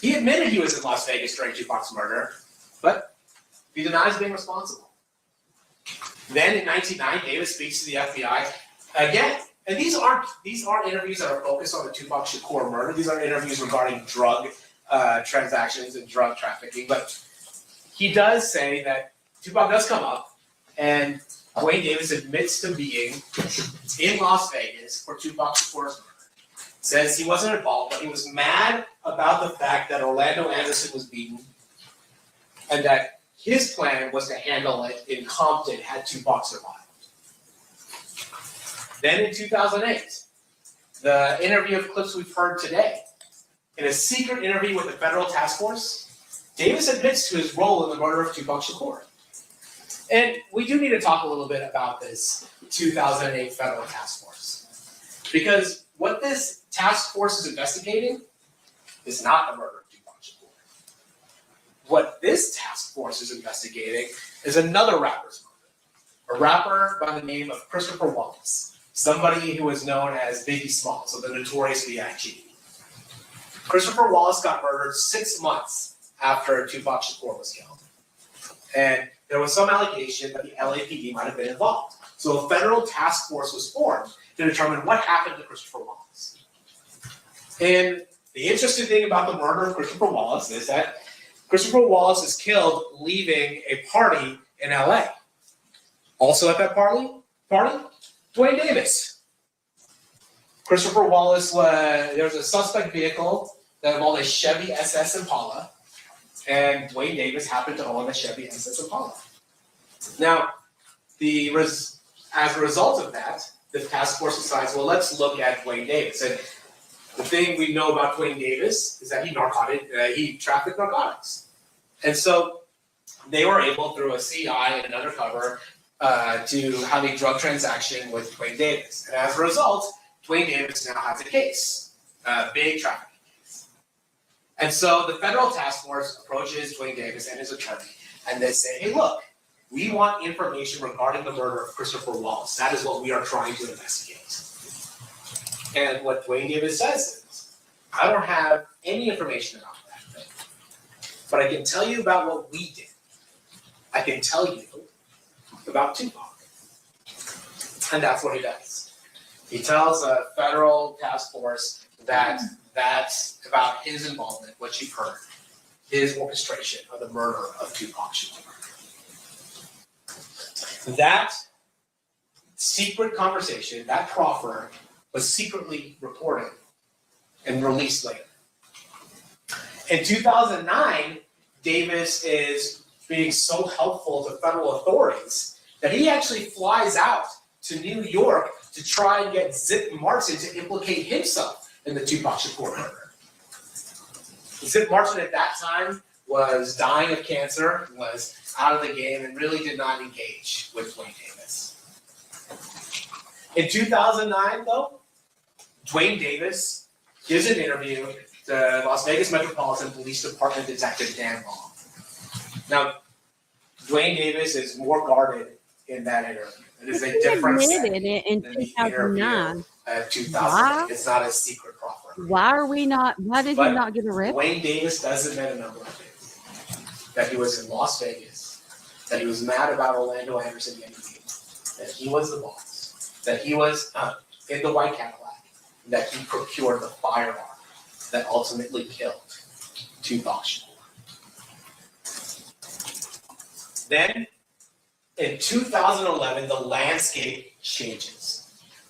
He admitted he was in Las Vegas during Tupac's murder, but he denies being responsible. Then in 1990, Davis speaks to the FBI again. And these aren't interviews that are focused on the Tupac Shakur murder. These are interviews regarding drug transactions and drug trafficking. But he does say that Tupac does come up, and Dwayne Davis admits to being in Las Vegas for Tupac Shakur's murder. Says he wasn't involved, but he was mad about the fact that Orlando Anderson was beaten, and that his plan was to handle it in Compton had Tupac survived. Then in 2008, the interview of clips we've heard today, in a secret interview with the federal task force, Davis admits to his role in the murder of Tupac Shakur. And we do need to talk a little bit about this 2008 federal task force. Because what this task force is investigating is not the murder of Tupac Shakur. What this task force is investigating is another rapper's murder. A rapper by the name of Christopher Wallace. Somebody who was known as Biggie Smalls, so the notorious B.I.G. Christopher Wallace got murdered 6 months after Tupac Shakur was killed. And there was some allegation that the LAPD might have been involved. So a federal task force was formed to determine what happened to Christopher Wallace. And the interesting thing about the murder of Christopher Wallace is that Christopher Wallace is killed leaving a party in LA. Also at that party, Dwayne Davis. Christopher Wallace there was a suspect vehicle that involved a Chevy SS Impala, and Dwayne Davis happened to own a Chevy SS Impala. Now, as a result of that, the task force decides, well, let's look at Dwayne Davis. And the thing we know about Dwayne Davis is that he trafficked narcotics. And so they were able, through a CI and an undercover, to have a drug transaction with Dwayne Davis. And as a result, Dwayne Davis now has a case, a big trafficking case. And so the federal task force approaches Dwayne Davis and his attorney, and they say, hey, look, we want information regarding the murder of Christopher Wallace. That is what we are trying to investigate. And what Dwayne Davis says is, I don't have any information about that thing, but I can tell you about what we did. I can tell you about Tupac. And that's what he does. He tells a federal task force that's about his involvement, what you've heard, his orchestration of the murder of Tupac Shakur. That secret conversation, that proffer, was secretly recorded and released later. In 2009, Davis is being so helpful to federal authorities that he actually flies out to New York to try and get Zip Martin to implicate himself in the Tupac Shakur murder. Zip Martin at that time was dying of cancer, was out of the game, and really did not engage with Dwayne Davis. In 2009, though, Dwayne Davis gives an interview to Las Vegas Metropolitan Police Department Detective Dan Long. Now, Dwayne Davis is more guarded in that interview. It is a different setting in than the interview 2009. 2000. It's not a secret proffer. Why did he not get arrested? Dwayne Davis does admit a number of things. That he was in Las Vegas, that he was mad about Orlando Anderson getting beaten, that he was the boss, that he was in the white Cadillac, that he procured the firearm that ultimately killed Tupac Shakur. Then, in 2011, the landscape changes.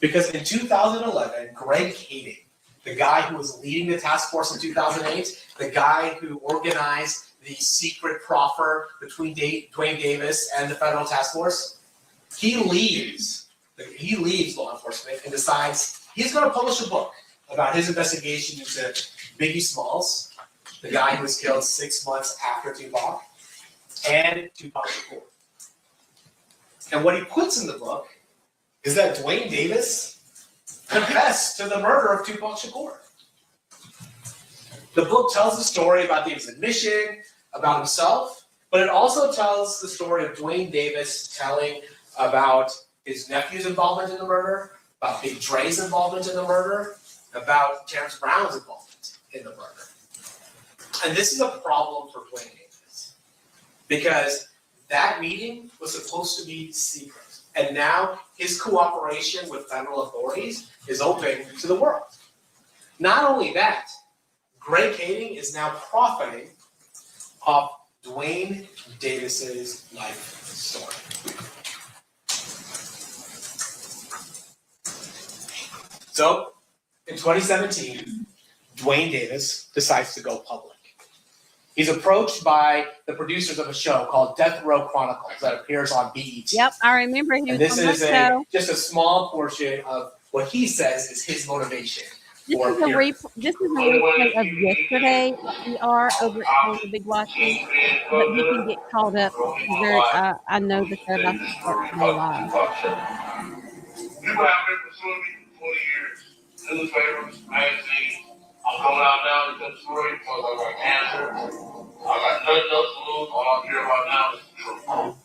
Because in 2011, Greg Hayden, the guy who was leading the task force in 2008, the guy who organized the secret proffer between Dwayne Davis and the federal task force, he leaves law enforcement and decides he's going to publish a book about his investigation into Biggie Smalls, the guy who was killed 6 months after Tupac, and Tupac Shakur. And what he puts in the book is that Dwayne Davis confessed to the murder of Tupac Shakur. The book tells the story about his admission, about himself, but it also tells the story of Dwayne Davis telling about his nephew's involvement in the murder, about Big Dre's involvement in the murder, about Terrence Brown's involvement in the murder. And this is a problem for Dwayne Davis because that meeting was supposed to be secret. And now his cooperation with federal authorities is open to the world. Not only that, Greg Kading is now profiting off Dwayne Davis's life story. So, in 2017, Dwayne Davis decides to go public. He's approached by the producers of a show called Death Row Chronicles that appears on BET. Yep, I remember he was And this on is that show. just a small portion of what he says is his motivation. This is a replay of yesterday. We are over on the Big Watching, but we can get caught up. I know that they're about to start today live. People have been pursuing me for 20 years. Newspapers, magazines. I'm coming out now to tell the story because I got cancer. I got nothing else to lose. All I care about now is the truth.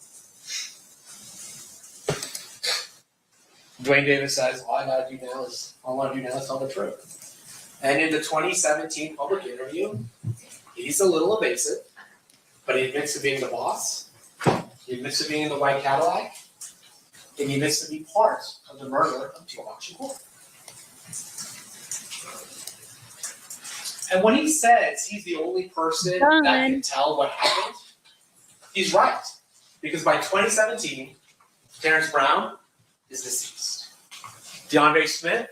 Dwayne Davis says, all I want to do now is tell the truth. And in the 2017 public interview, he's a little evasive, but he admits to being the boss. He admits to being in the white Cadillac. And he admits to be part of the murder of Tupac Shakur. And when he says he's the only person that can tell what happened, he's right. Because by 2017, Terrence Brown is deceased. DeAndre Smith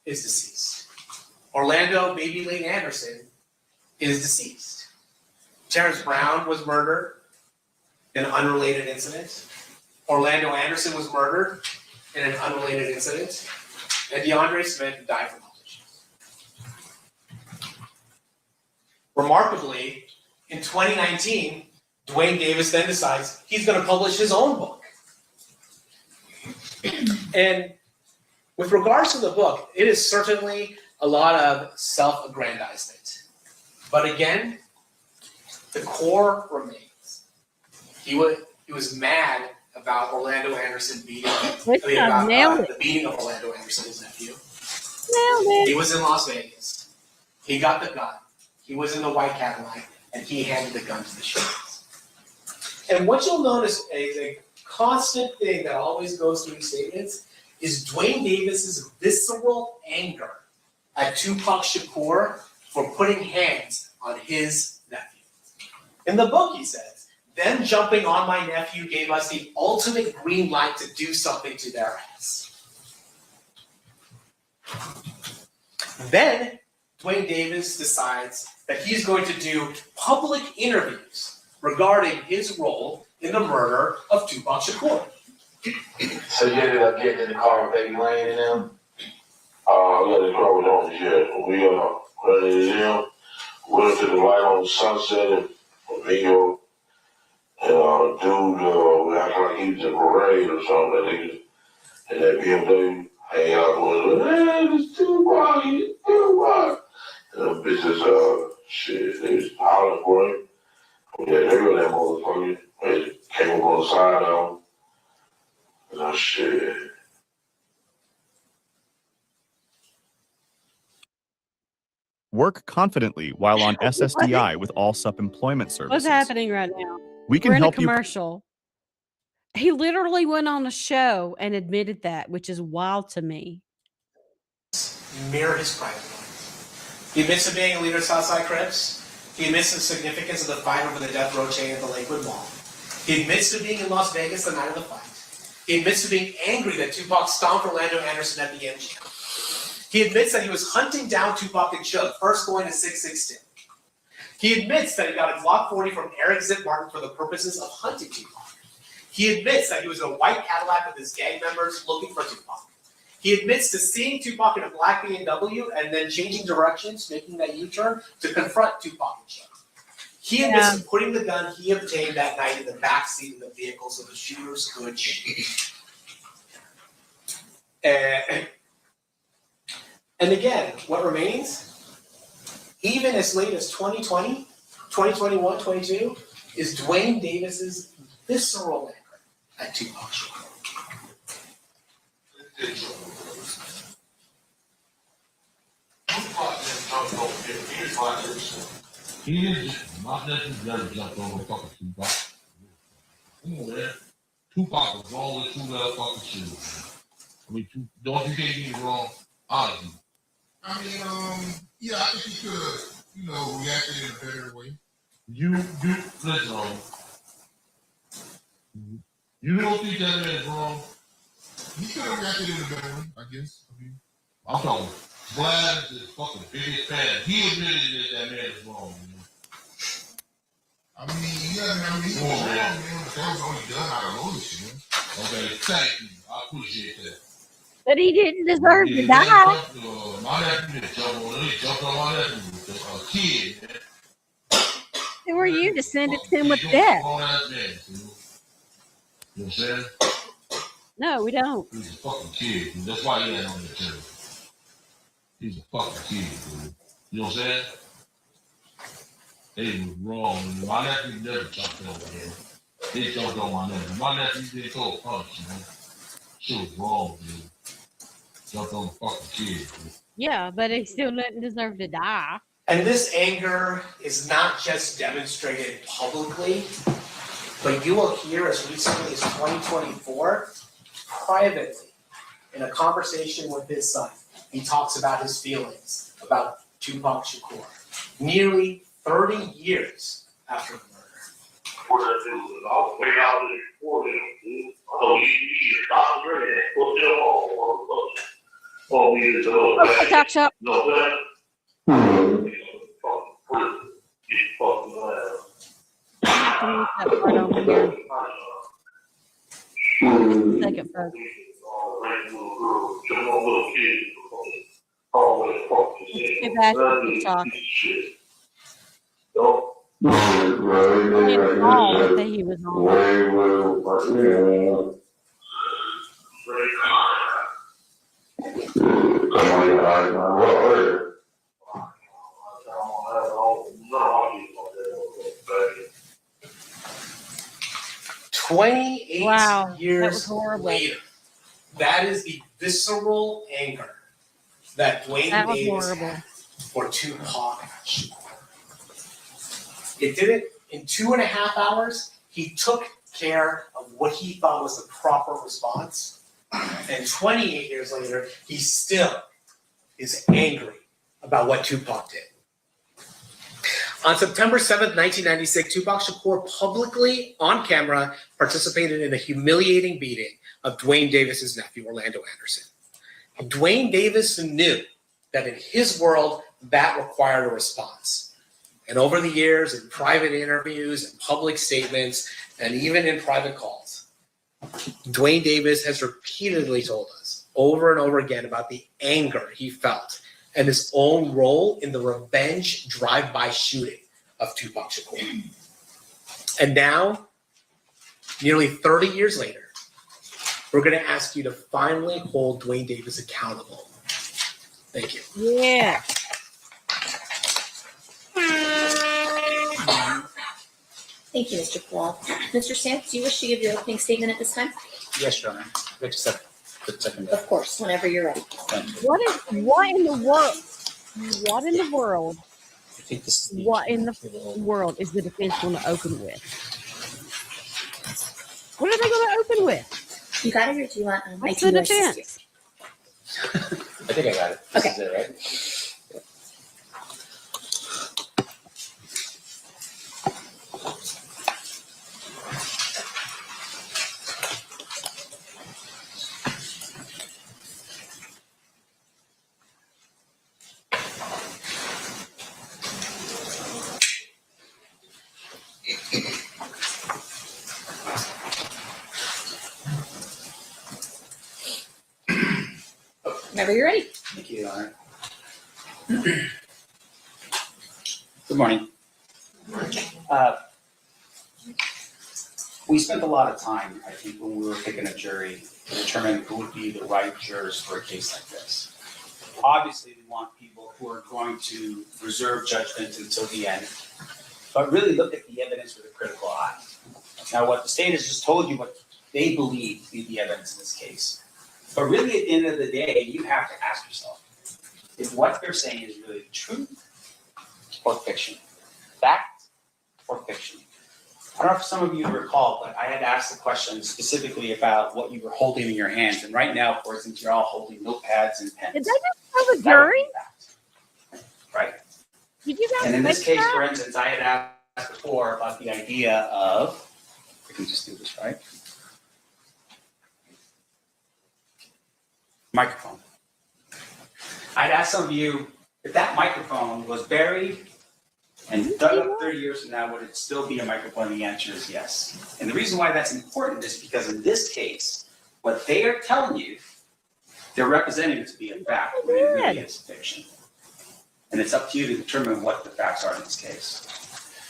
is deceased. Orlando Baby Lane Anderson is deceased. Terrence Brown was murdered in an unrelated incident. Orlando Anderson was murdered in an unrelated incident. And DeAndre Smith died from health issues. Remarkably, in 2019, Dwayne Davis then decides he's going to publish his own book. And with regards to the book, it is certainly a lot of self-aggrandizement. But again, the core remains. He was mad about Orlando Anderson beating the beating of Orlando Anderson, his nephew. He was in Las Vegas. He got the gun. He was in the white Cadillac, and he handed the gun to the sheriff. And what you'll notice is a constant thing that always goes through these statements is Dwayne Davis's visceral anger at Tupac Shakur for putting hands on his nephew. In the book, he says, them jumping on my nephew gave us the ultimate green light to do something to their ass. Then Dwayne Davis decides that he's going to do public interviews regarding his role in the murder of Tupac Shakur. So you ended up getting in the car with Baby Lane and them? Yeah, the car was on, yeah. We running to them, went to the light on Sunset and Flamingo. And dude, we acted like he was in a parade or something. And that BMW hang out going, hey, it's Tupac, it's Tupac. And them bitches, shit, they was hollering for him. Yeah, they were that motherfucker. They came up on the side of him. And shit. Work confidently while on SSDI with all SUP employment services. What's happening right now? We can We're in help a commercial. He literally went on a show and admitted that, which is wild to me. Mirror his private life. He admits to being a leader of Southside Crips. He admits to the significance of the fight over the death row chain at the Lakewood Mall. He admits to being in Las Vegas the night of the fight. He admits to being angry that Tupac stomped Orlando Anderson at the MGM. He admits that he was hunting down Tupac and Suge, first going to 662. He admits that he got a Glock 40 from Eric Zip Martin for the purposes of hunting Tupac. He admits that he was in a white Cadillac with his gang members looking for Tupac. He admits to seeing Tupac in a black BMW and then changing directions, making that U-turn to confront Tupac and Suge. He admits to putting the gun he obtained that night in the back seat of the vehicle so the shooters could shoot. And again, what remains, even as late as 2020, 2021, 22, is Dwayne Davis's visceral anger at Tupac Shakur. He is not necessarily jumped on the fucking Tupac. Come on, man. Tupac was wrong with two motherfucking shoes. I mean, don't you think he was wrong? Honestly. I mean, yeah, I think he could have, reacted in a better way. You listen, you don't think that man is wrong? He could have reacted in a better way, I guess. I'm talking. Vlad is fucking biggest fan. He admitted that man is wrong. I mean, he was wrong, man. But that was only done out of loyalty, man. Okay, thank you. I appreciate that. But he didn't deserve to die. My nephew didn't jump on him. He jumped on my nephew. A kid, man. Who are you to send it to him with death? You know what I'm saying? No, we don't. He's a fucking kid, dude. That's why he ain't on the channel. He's a fucking kid, dude. You know what I'm saying? They was wrong. My nephew never jumped over him. They jumped on my nephew. My nephew did throw a punch, man. Shit was wrong, dude. Jumped on the fucking kid, dude. Yeah, but he still didn't deserve to die. And this anger is not just demonstrated publicly, but you will hear as recently as 2024, privately, in a conversation with his son, he talks about his feelings about Tupac Shakur, nearly 30 years after the murder. What I do is I'll wait out there for him, dude. So you stop there and put them on me to go. Oh, talk shop. No, that. That part over here. Second first. Get back to talk. I didn't recall that he was on. Wow, years that was horrible. later, that is the visceral anger that Dwayne That was Davis horrible. had for Tupac Shakur. It did it in 2.5 hours. He took care of what he thought was the proper response. And 28 years later, he still is angry about what Tupac did. On September 7th, 1996, Tupac Shakur publicly, on camera, participated in a humiliating beating of Dwayne Davis's nephew, Orlando Anderson. And Dwayne Davis knew that in his world, that required a response. And over the years, in private interviews and public statements, and even in private calls, Dwayne Davis has repeatedly told us over and over again about the anger he felt and his own role in the revenge drive-by shooting of Tupac Shakur. And now, nearly 30 years later, we're going to ask you to finally hold Dwayne Davis accountable. Thank you. Yeah. Thank you, Mr. Paul. Mr. Stamps, do you wish to give your opening statement at this time? Yes, Your Honor. Wait a second. Of course, whenever you're ready. Thank you. What in the world? What in the world? I think this is What in the world is the defense going to open with? What are they going to open with? You got it, or do you want my What's team the to assist you? I think I got it. This Okay. is it, right? Whenever you're ready. Thank you, Your Honor. Good morning. We spent a lot of time, I think, when we were picking a jury to determine who would be the right jurors for a case like this. Obviously, we want people who are going to reserve judgment until the end, but really look at the evidence with a critical eye. Now, what the state has just told you what they believe to be the evidence in this case. But really, at the end of the day, you have to ask yourself if what they're saying is really the truth or fiction. fact or fiction? I don't know if some of you recall, but I had asked the question specifically about what you were holding in your hands. And right now, for instance, you're all holding notepads and pens. Did they just have a That would jury? be fact. Right. Did you guys And in this make case, that? for instance, I had asked before about the idea of, I can just do this, right? Microphone. I'd ask some of you, if that microphone was buried and dug up 30 years from now, would it still be a microphone? The answer is yes. And the reason why that's important is because in this case, what they are telling you, they're representing it to be a fact, when it really is fiction. And it's up to you to determine what the facts are in this case.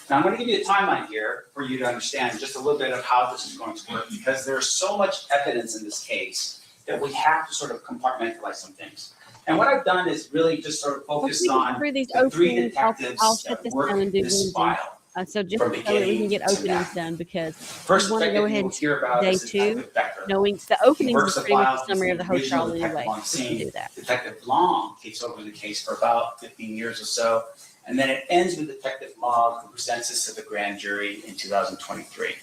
Now, I'm going to give you a timeline here for you to understand just a little bit of how this is going to work, because there's so much evidence in this case that we have to sort of compartmentalize some things. And what I've done is really just sort of focus on the three detectives I'll shut that this work down and do this Lindsay. file. So just from so that we can get beginning to openings now. done, because First we want to detective go you ahead will and hear about day is two, Detective Becker. knowing the He openings works is the pretty much file. a summary of the whole He's the trial original anyway. detective on We can scene. do that. Detective Long takes over the case for about 15 years or so, and then it ends with Detective Mogg, who presents this to the grand jury in 2023.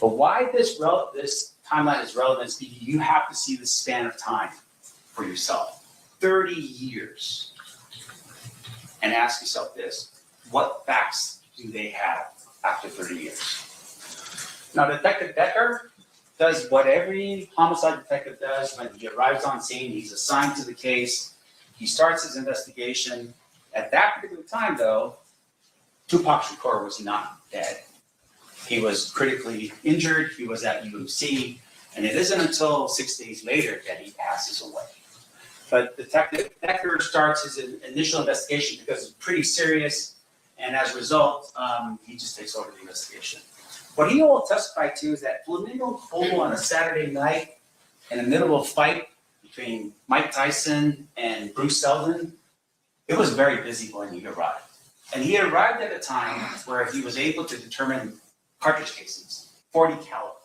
But why this timeline is relevant is because you have to see the span of time for yourself. 30 years. And ask yourself this, what facts do they have after 30 years? Now, Detective Becker does what every homicide detective does when he arrives on scene. He's assigned to the case. He starts his investigation. At that particular time, though, Tupac Shakur was not dead. He was critically injured. He was at UMC. And it isn't until 6 days later that he passes away. But Detective Becker starts his initial investigation because it's pretty serious. And as a result, he just takes over the investigation. What he will testify to is that Flamingo Cole on a Saturday night in the middle of a fight between Mike Tyson and Bruce Seldon, it was very busy when he arrived. And he arrived at a time where he was able to determine cartridge casings, .40 caliber,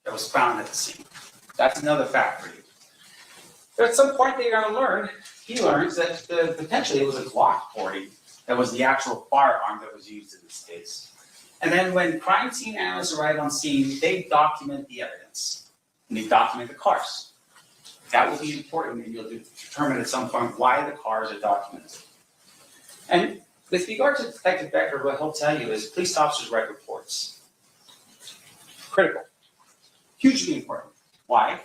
that was found at the scene. That's another fact for you. But at some point, they're going to learn, he learns that potentially it was a Glock 40 that was the actual firearm that was used in this case. And then when crime scene analysts arrive on scene, they document the evidence and they document the cars. That will be important, and you'll determine at some point why the cars are documented. And with regard to Detective Becker, what he'll tell you is police officers write reports. Critical. Hugely important. Why?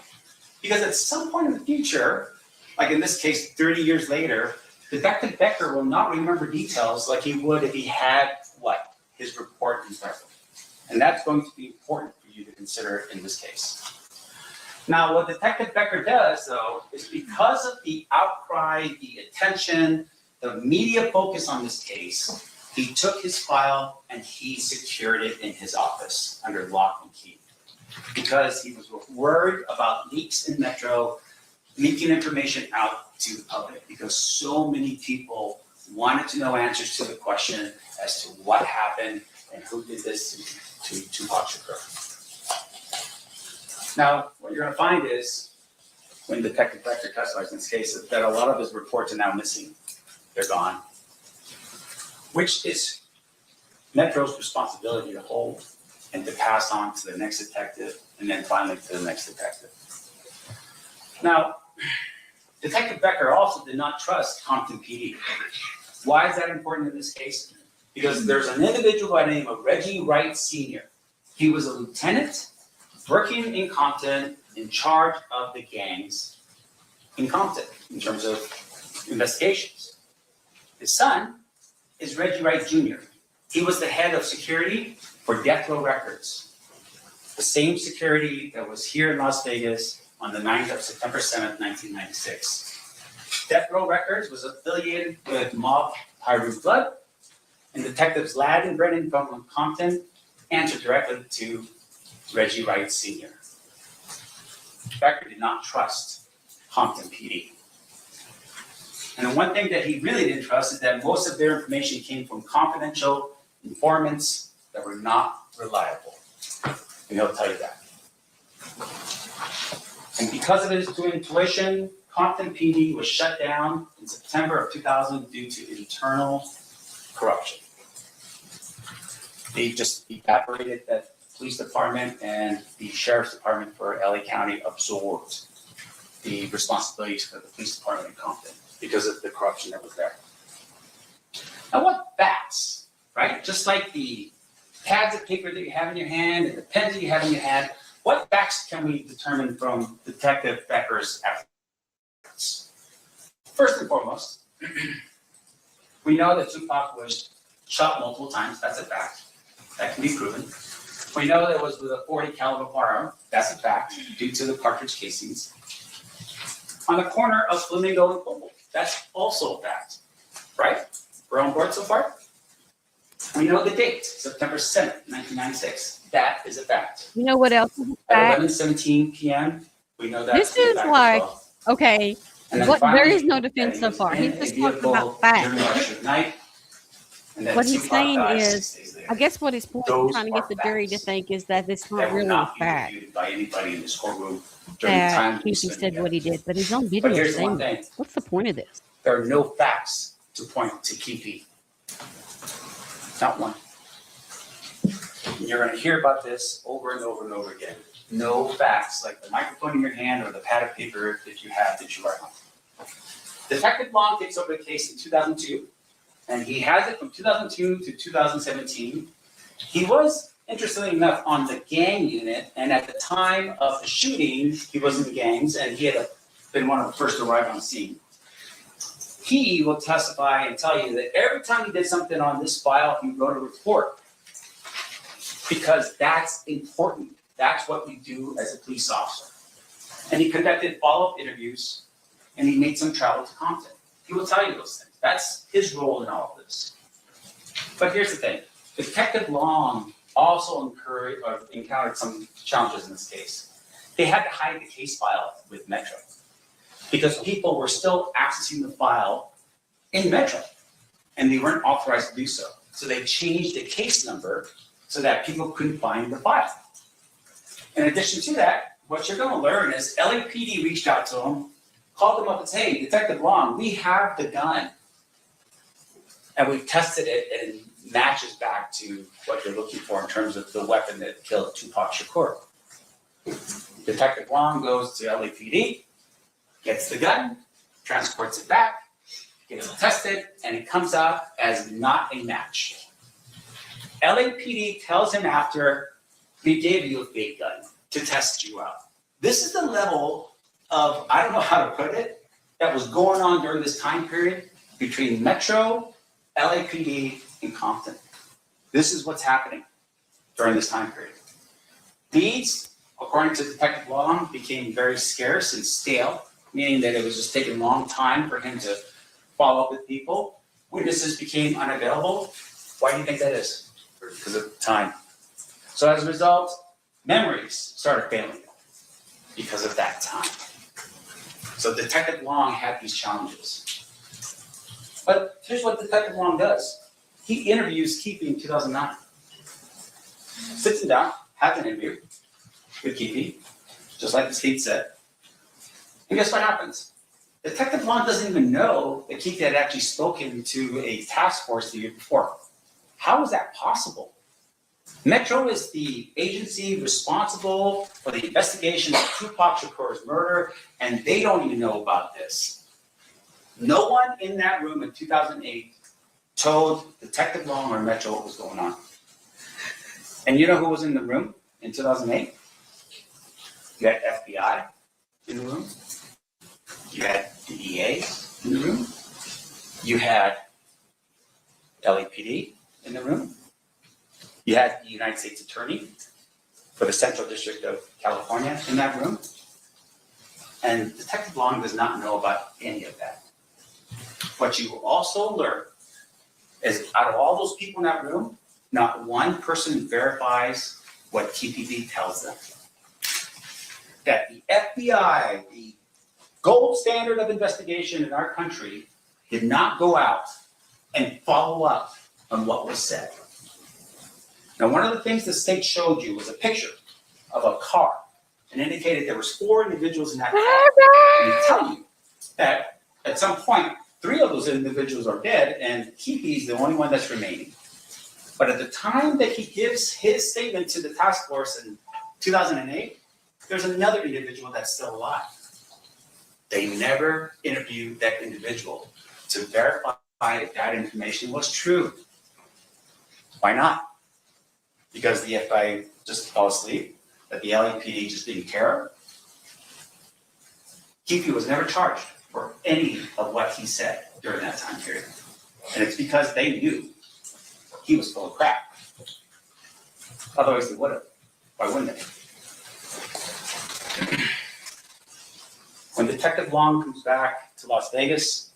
Because at some point in the future, like in this case, 30 years later, Detective Becker will not remember details like he would if he had what? His report in front of him. And that's going to be important for you to consider in this case. Now, what Detective Becker does, though, is because of the outcry, the attention, the media focus on this case, he took his file and he secured it in his office under lock and key. Because he was worried about leaks in Metro, leaking information out to the public, because so many people wanted to know answers to the question as to what happened and who did this to Tupac Shakur. Now, what you're going to find is, when Detective Becker testifies in this case, that a lot of his reports are now missing. They're gone. Which is Metro's responsibility to hold and to pass on to the next detective, and then finally to the next detective. Now, Detective Becker also did not trust Compton PD. Why is that important in this case? Because there's an individual by the name of Reggie Wright Sr. He was a lieutenant working in Compton in charge of the gangs in Compton in terms of investigations. His son is Reggie Wright Jr. He was the head of security for Death Row Records, the same security that was here in Las Vegas on the 9th of September 7th, 1996. Death Row Records was affiliated with Mob Pyru Blood, and Detectives Ladd and Brennan from Compton answered directly to Reggie Wright Sr. Becker did not trust Compton PD. And the one thing that he really didn't trust is that most of their information came from confidential informants that were not reliable. And he'll tell you that. And because of his intuition, Compton PD was shut down in September of 2000 due to internal corruption. They just evaporated the police department, and the sheriff's department for LA County absorbed the responsibilities for the police department in Compton because of the corruption that was there. Now, what facts, right? Just like the pads of paper that you have in your hand and the pens that you have in your hand, what facts can we determine from Detective Becker's efforts? First and foremost, we know that Tupac was shot multiple times. That's a fact. That can be proven. We know that it was with a .40 caliber firearm. That's a fact, due to the cartridge casings. On the corner of Flamingo and Humboldt. That's also a fact, right? We're on board so far? We know the date, September 7th, 1996. That is a fact. You know what else is a At fact? 11:17 p.m., we know that's This is a fact like, as well. okay, And then what, there finally, is no that defense he so was far. in He's a just talking vehicle about facts. during Russia at night, and then What he's Tupac saying dies is, 6 days later. I guess what his point is Those trying to get are the jury to facts think is that it's that not will really a not be fact refuted by anybody in this courtroom during the time that we Keefy spend said together. what he did, but he's on But video here's the one saying thing. that. What's the point of this? There are no facts to point to Keefy. Not one. You're going to hear about this over and over and over again. No facts, like the microphone in your hand or the pad of paper that you have that you write on. Detective Long takes over the case in 2002, and he has it from 2002 to 2017. He was, interestingly enough, on the gang unit, and at the time of the shooting, he was in the gangs, and he had been one of the first to arrive on scene. He will testify and tell you that every time he did something on this file, he wrote a report. Because that's important. That's what we do as a police officer. And he conducted follow-up interviews, and he made some travel to Compton. He will tell you those things. That's his role in all of this. But here's the thing. Detective Long also encountered some challenges in this case. They had to hide the case file with Metro because people were still accessing the file in Metro, and they weren't authorized to do so. So they changed the case number so that people couldn't find the file. In addition to that, what you're going to learn is LAPD reached out to him, called him up and said, hey, Detective Long, we have the gun. And we've tested it, and it matches back to what you're looking for in terms of the weapon that killed Tupac Shakur. Detective Long goes to LAPD, gets the gun, transports it back, gets it tested, and it comes out as not a match. LAPD tells him after, we gave you a fake gun to test you out. This is the level of, I don't know how to put it, that was going on during this time period between Metro, LAPD, and Compton. This is what's happening during this time period. These, according to Detective Long, became very scarce and stale, meaning that it was just taking a long time for him to follow up with people. Witnesses became unavailable. Why do you think that is? Because of time. So as a result, memories started failing because of that time. So Detective Long had these challenges. But here's what Detective Long does. He interviews Keefy in 2009. Sits him down, has an interview with Keefy, just like the state said. And guess what happens? Detective Long doesn't even know that Keefy had actually spoken to a task force the year before. How is that possible? Metro is the agency responsible for the investigation of Tupac Shakur's murder, and they don't even know about this. No one in that room in 2008 told Detective Long or Metro what was going on. And you know who was in the room in 2008? You had FBI in the room. You had DEA in the room. You had LAPD in the room. You had the United States Attorney for the Central District of California in that room. And Detective Long does not know about any of that. What you will also learn is out of all those people in that room, not one person verifies what Keefy D tells them. That the FBI, the gold standard of investigation in our country, did not go out and follow up on what was said. Now, one of the things the state showed you was a picture of a car and indicated there was 4 individuals in that car. And they tell you that at some point, 3 of those individuals are dead and Keefy's the only one that's remaining. But at the time that he gives his statement to the task force in 2008, there's another individual that's still alive. They never interviewed that individual to verify if that information was true. Why not? Because the FBI just fell asleep, that the LAPD just didn't care. Keefy was never charged for any of what he said during that time period. And it's because they knew he was full of crap. Otherwise they would have. Why wouldn't they? When Detective Long comes back to Las Vegas,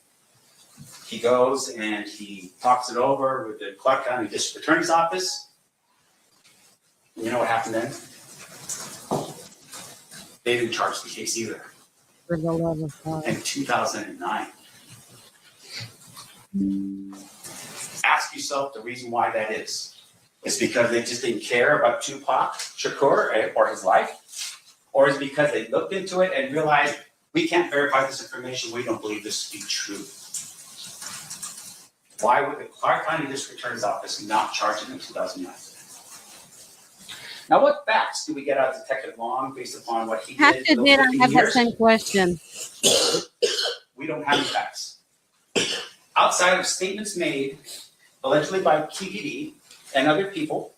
he goes and he talks it over with the Clark County District Attorney's Office. And you know what happened then? They didn't charge the case either. For the love of God. In 2009. Ask yourself the reason why that is. It's because they just didn't care about Tupac Shakur or his life? Or is it because they looked into it and realized we can't verify this information, we don't believe this to be true? Why would the Clark County District Attorney's Office not charge him in 2009? Now, what facts do we get out of Detective Long based upon what he did for those 15 I have that years? same question. We don't have any facts. Outside of statements made allegedly by Keefy D and other people,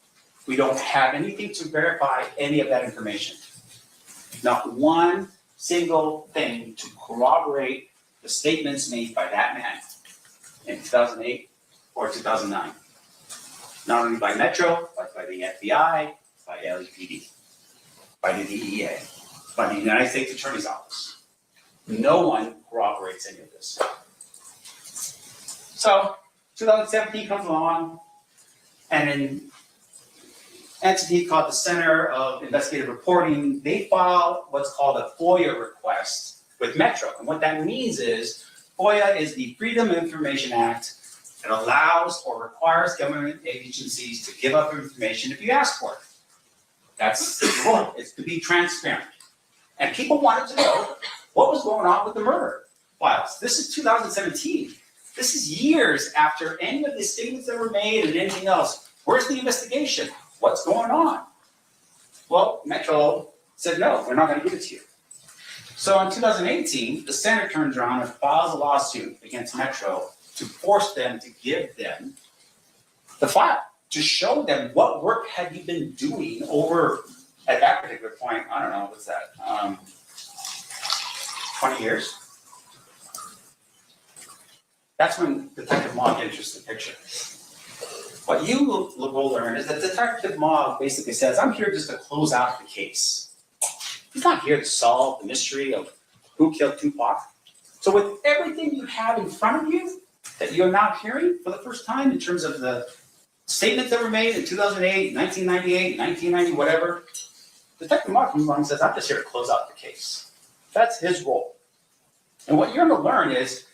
we don't have anything to verify any of that information. Not one single thing to corroborate the statements made by that man in 2008 or 2009. Not only by Metro, but by the FBI, by LAPD, by the DEA, by the United States Attorney's Office. No one corroborates any of this. So 2017 comes along, and an entity called the Center of Investigative Reporting, they file what's called a FOIA request with Metro. And what that means is FOIA is the Freedom of Information Act that allows or requires government agencies to give up information if you ask for it. That's the rule. It's to be transparent. And people wanted to know what was going on with the murder files. This is 2017. This is years after any of the statements that were made and anything else. Where's the investigation? What's going on? Well, Metro said, no, we're not going to give it to you. So in 2018, the Senate turns around and files a lawsuit against Metro to force them to give them the file, to show them what work had you been doing over, at that particular point, I don't know, what's that, 20 years? That's when Detective Mogg enters the picture. What you will learn is that Detective Mogg basically says, I'm here just to close out the case. He's not here to solve the mystery of who killed Tupac. So with everything you have in front of you that you're now hearing for the first time in terms of the statements that were made in 2008, 1998, 1990, whatever, Detective Mogg comes along and says, I'm just here to close out the case. That's his role. And what you're going to learn is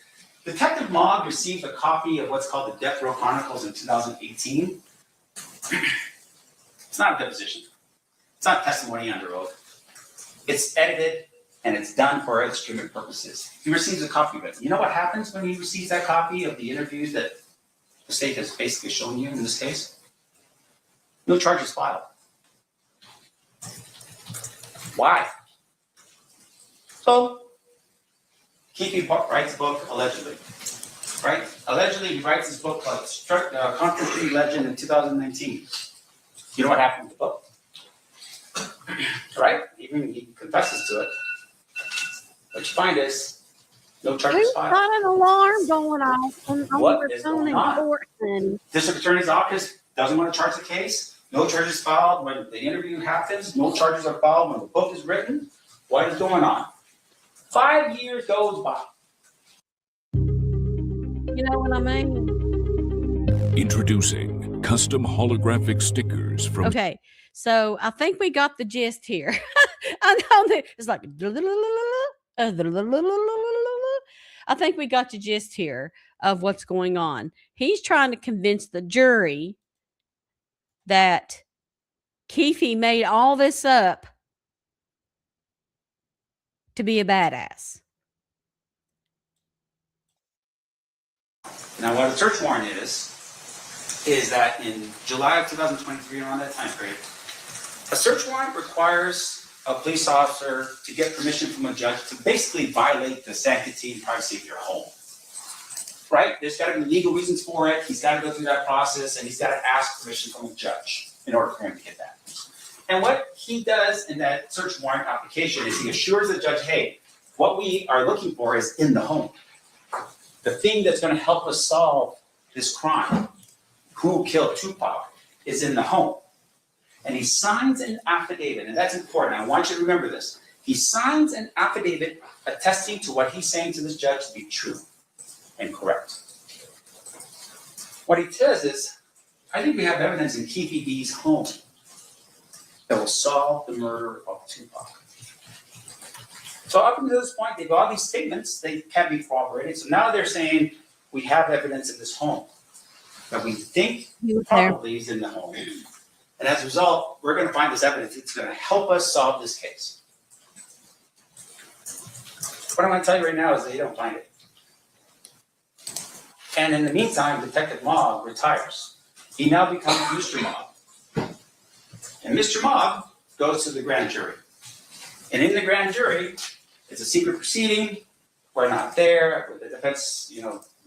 Detective Mogg received a copy of what's called the Death Row Chronicles in 2018. It's not a deposition. It's not testimony under oath. It's edited and it's done for extreme purposes. He receives a copy of it. You know what happens when he receives that copy of the interviews that the state has basically shown you in this case? No charges filed. Why? So, Keefy writes a book, allegedly. Right? Allegedly, he writes this book called Conquer Tree Legend in 2019. You know what happened with the book? Right? Even he confesses to it. What you find is no charges filed. We've got an alarm going off on What the is phone going in on? court. And District Attorney's Office doesn't want to charge the case. No charges filed when the interview happens. No charges are filed when the book is written. What is going on? 5 years goes by. you know what I mean? Introducing custom holographic stickers from Okay, so I think we got the gist here. I know that it's like I think we got the gist here of what's going on. He's trying to convince the jury that Keefy made all this up to be a badass. Now, what a search warrant is is that in July of 2023, around that time period, a search warrant requires a police officer to get permission from a judge to basically violate the sanctity and privacy of your home. Right? There's got to be legal reasons for it. He's got to go through that process, and he's got to ask permission from a judge in order for him to get that. And what he does in that search warrant application is he assures the judge, hey, what we are looking for is in the home. The thing that's going to help us solve this crime, who killed Tupac, is in the home. And he signs an affidavit, and that's important. I want you to remember this. He signs an affidavit attesting to what he's saying to this judge to be true and correct. What he says is, I think we have evidence in Keefy D's home that will solve the murder of Tupac. So up until this point, they've got all these statements, they can't be corroborated. So now they're saying, we have evidence in this home that we think probably is in the home. And as a result, we're going to find this evidence. It's going to help us solve this case. What I'm going to tell you right now is they don't find it. And in the meantime, Detective Mogg retires. He now becomes Mr. Mogg. And Mr. Mogg goes to the grand jury. And in the grand jury, it's a secret proceeding. We're not there. The defense,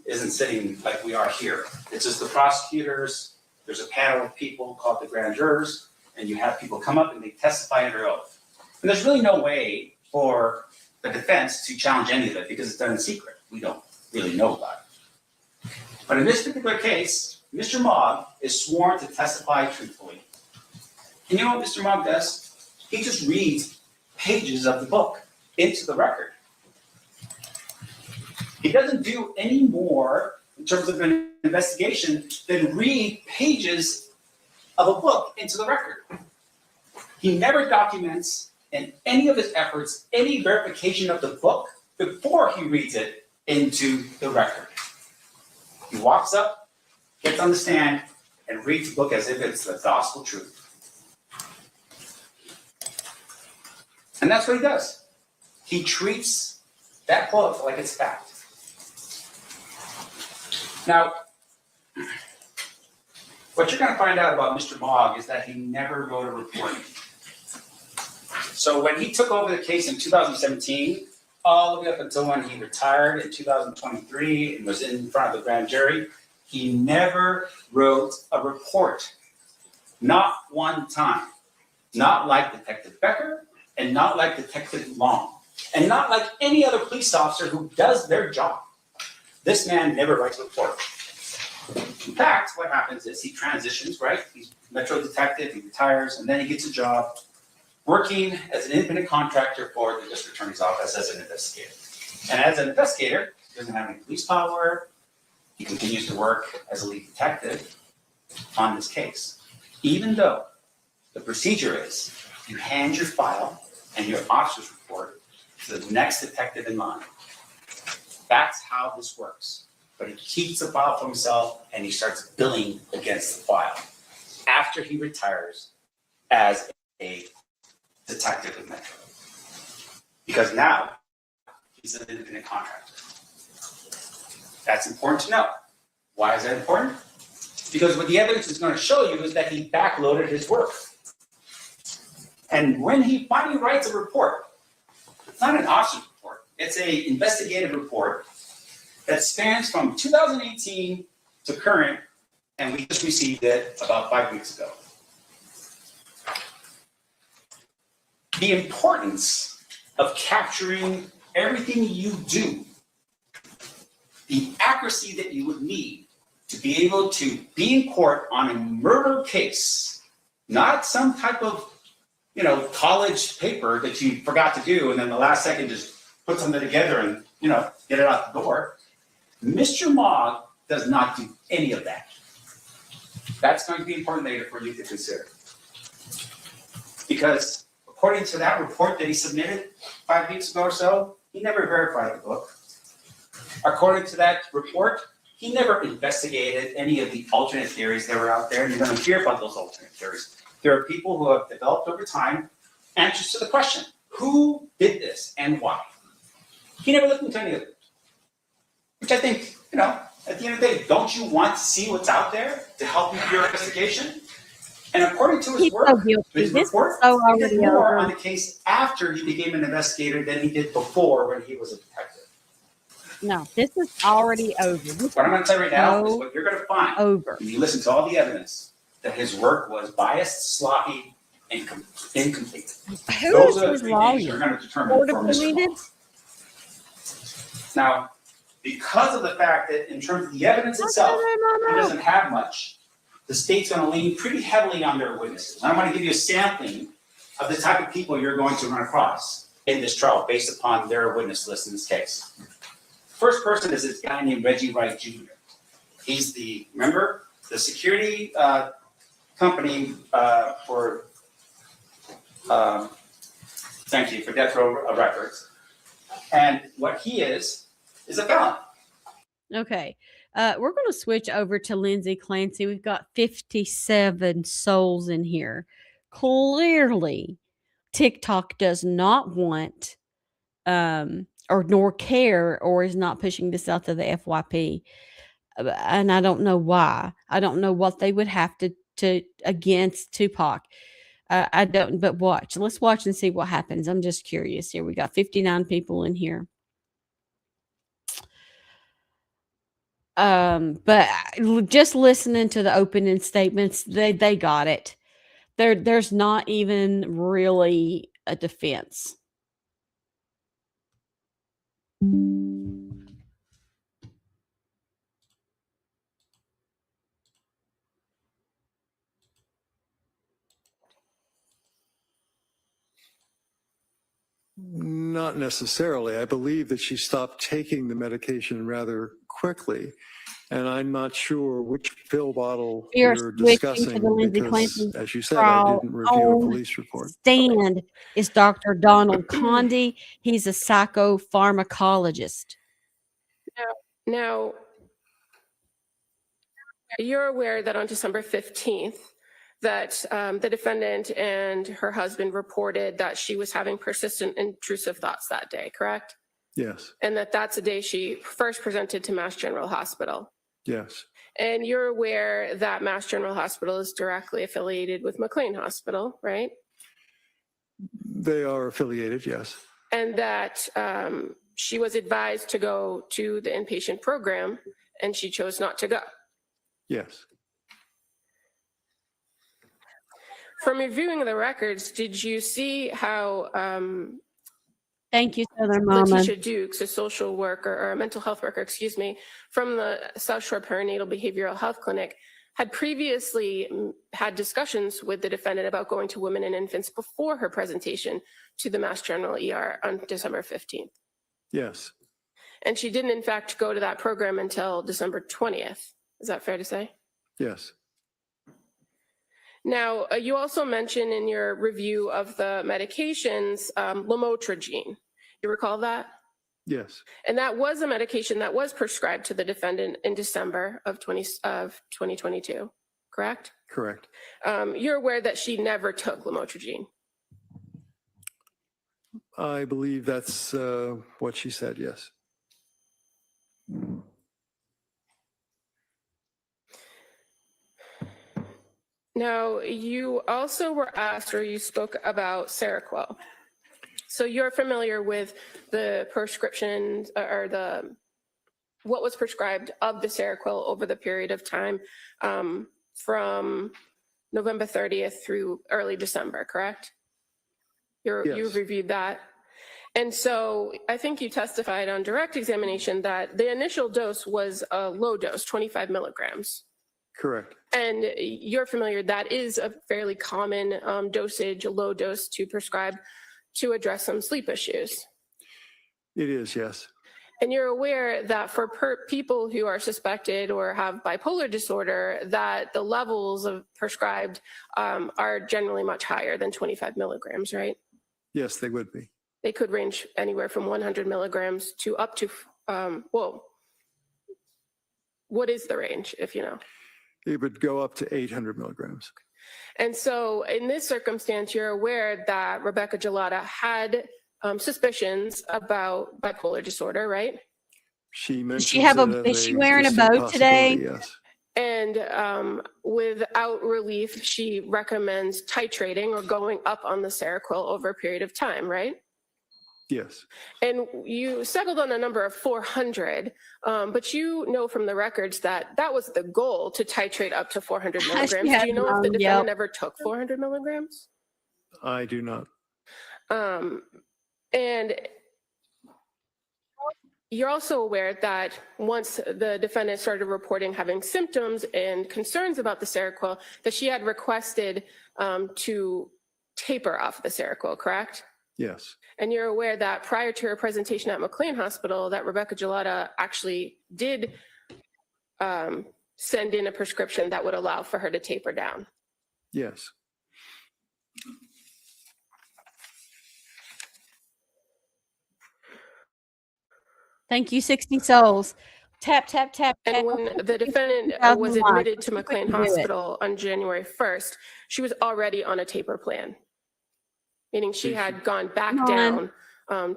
isn't sitting like we are here. It's just the prosecutors. There's a panel of people called the grand jurors, and you have people come up and they testify under oath. And there's really no way for the defense to challenge any of it because it's done in secret. We don't really know about it. But in this particular case, Mr. Mogg is sworn to testify truthfully. And you know what Mr. Mogg does? He just reads pages of the book into the record. He doesn't do any more in terms of an investigation than read pages of a book into the record. He never documents in any of his efforts any verification of the book before he reads it into the record. He walks up, gets on the stand, and reads the book as if it's the gospel truth. And that's what he does. He treats that book like it's fact. Now, what you're going to find out about Mr. Mogg is that he never wrote a report. So when he took over the case in 2017, all the way up until when he retired in 2023 and was in front of the grand jury, he never wrote a report. Not one time. Not like Detective Becker and not like Detective Long. And not like any other police officer who does their job. This man never writes a report. In fact, what happens is he transitions, right? He's a Metro detective, he retires, and then he gets a job working as an independent contractor for the district attorney's office as an investigator. And as an investigator, he doesn't have any police power. He continues to work as a lead detective on this case. Even though the procedure is you hand your file and your officer's report to the next detective in line. That's how this works. But he keeps the file for himself and he starts billing against the file after he retires as a detective with Metro. Because now he's an independent contractor. That's important to know. Why is that important? Because what the evidence is going to show you is that he backloaded his work. And when he finally writes a report, it's not an officer's report, it's an investigative report that spans from 2018 to current, and we just received it about 5 weeks ago. The importance of capturing everything you do, the accuracy that you would need to be able to be in court on a murder case, not some type of college paper that you forgot to do and then the last second just put something together and get it out the door. Mr. Mogg does not do any of that. That's going to be important later for you to consider. Because according to that report that he submitted 5 weeks ago or so, he never verified the book. According to that report, he never investigated any of the alternate theories that were out there, and you're going to hear about those alternate theories. There are people who have developed over time answers to the question, who did this and why? He never looked into any of it, which I think, At the end of the day, don't you want to see what's out there to help you with your investigation? And according to his He's work, so guilty. his This is report, so he did already more over. on the case after he became an investigator than he did before when he was a detective. No, this is already over. This What I'm going to tell you right now is so what you're going to find over. when you listen to all the evidence that his work was biased, sloppy, and incomplete. Who Those is are the his three things you're lawyer? going to determine Court for Mr. appointed? Long. Now, because of the fact that in terms of the evidence itself, he doesn't have much, the state's going to lean pretty heavily on their witnesses. And I want to give you a sampling of the type of people you're going to run across in this trial based upon their witness list in this case. First person is this guy named Reggie Wright Jr. He's the security company for Death Row Records. And what he is a felon. Okay. We're going to switch over to Lindsay Clancy. We've got 57 souls in here. Clearly, TikTok does not want or nor care or is not pushing this out to the FYP. And I don't know why. I don't know what they would have to against Tupac. I don't, but watch. Let's watch and see what happens. I'm just curious here. We got 59 people in here. But just listening to the opening statements, they got it. There's not even really a defense. Not necessarily. I believe that she stopped taking the medication rather quickly. And I'm not sure which pill bottle you're discussing because, as you said, I didn't review a police report. Stand is Dr. Donald Conde. He's a psychopharmacologist. Now, you're aware that on December 15th, that the defendant and her husband reported that she was having persistent intrusive thoughts that day, correct? Yes. And that's the day she first presented to Mass General Hospital. Yes. And you're aware that Mass General Hospital is directly affiliated with McLean Hospital, right? They are affiliated, yes. And that she was advised to go to the inpatient program and she chose not to go. Yes. From reviewing the records, did you see how thank you, Southern Mama. Letitia Dukes, a social worker or a mental health worker, from the South Shore Perinatal Behavioral Health Clinic, had previously had discussions with the defendant about going to women and infants before her presentation to the Mass General ER on December 15th? Yes. And she didn't, in fact, go to that program until December 20th. Is that fair to say? Yes. Now, you also mentioned in your review of the medications, lamotrigine. You recall that? Yes. And that was a medication that was prescribed to the defendant in December of 2022, correct? Correct. You're aware that she never took lamotrigine? I believe that's what she said, yes. Now, you also were asked, or you spoke about Seroquel. So you're familiar with the prescription or what was prescribed of the Seroquel over the period of time from November 30th through early December, correct? Yes. You've reviewed that. And so I think you testified on direct examination that the initial dose was a low dose, 25 milligrams. Correct. And you're familiar, that is a fairly common dosage, a low dose to prescribe to address some sleep issues. It is, yes. And you're aware that for people who are suspected or have bipolar disorder, that the levels of prescribed are generally much higher than 25 milligrams, right? Yes, they would be. They could range anywhere from 100 milligrams to up to, what is the range, if you know? It would go up to 800 milligrams. And so in this circumstance, you're aware that Rebecca Gelada had suspicions about bipolar disorder, right? She mentions is she wearing a bow today? Yes. And without relief, she recommends titrating or going up on the Seroquel over a period of time, right? Yes. And you settled on a number of 400, but you know from the records that that was the goal, to titrate up to 400 milligrams. Do you know if the defendant ever took 400 milligrams? I do not. And you're also aware that once the defendant started reporting having symptoms and concerns about the Seroquel, that she had requested to taper off the Seroquel, correct? Yes. And you're aware that prior to her presentation at McLean Hospital, that Rebecca Gelada actually did send in a prescription that would allow for her to taper down. Yes. Thank you, 60 souls. Tap, tap, tap. And when the defendant was admitted to McLean Hospital on January 1st, she was already on a taper plan, meaning she had gone back down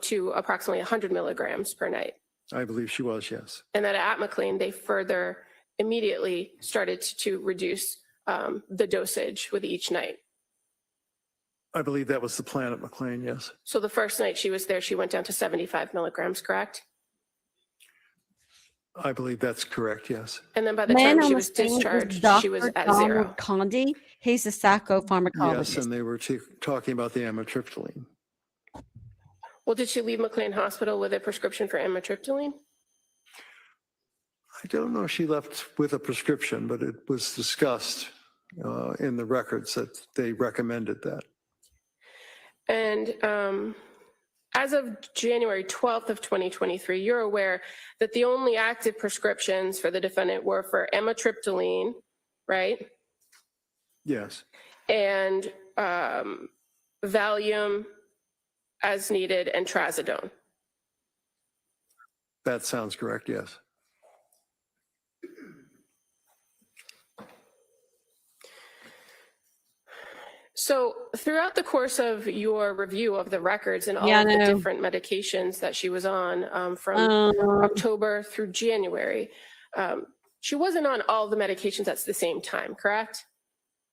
to approximately 100 milligrams per night. I believe she was, yes. And that at McLean, they further immediately started to reduce the dosage with each night. I believe that was the plan at McLean, yes. So the first night she was there, she went down to 75 milligrams, correct? I believe that's correct, yes. And then by the time she was discharged, she was at zero. Condi, he's a psychopharmacologist. Yes, and they were talking about the amitriptyline. Well, did she leave McLean Hospital with a prescription for amitriptyline? I don't know if she left with a prescription, but it was discussed in the records that they recommended that. And as of January 12th of 2023, you're aware that the only active prescriptions for the defendant were for amitriptyline, right? Yes. And Valium as needed and trazodone. That sounds correct, yes. So throughout the course of your review of the records and all of the different medications that she was on from October through January, she wasn't on all the medications at the same time, correct?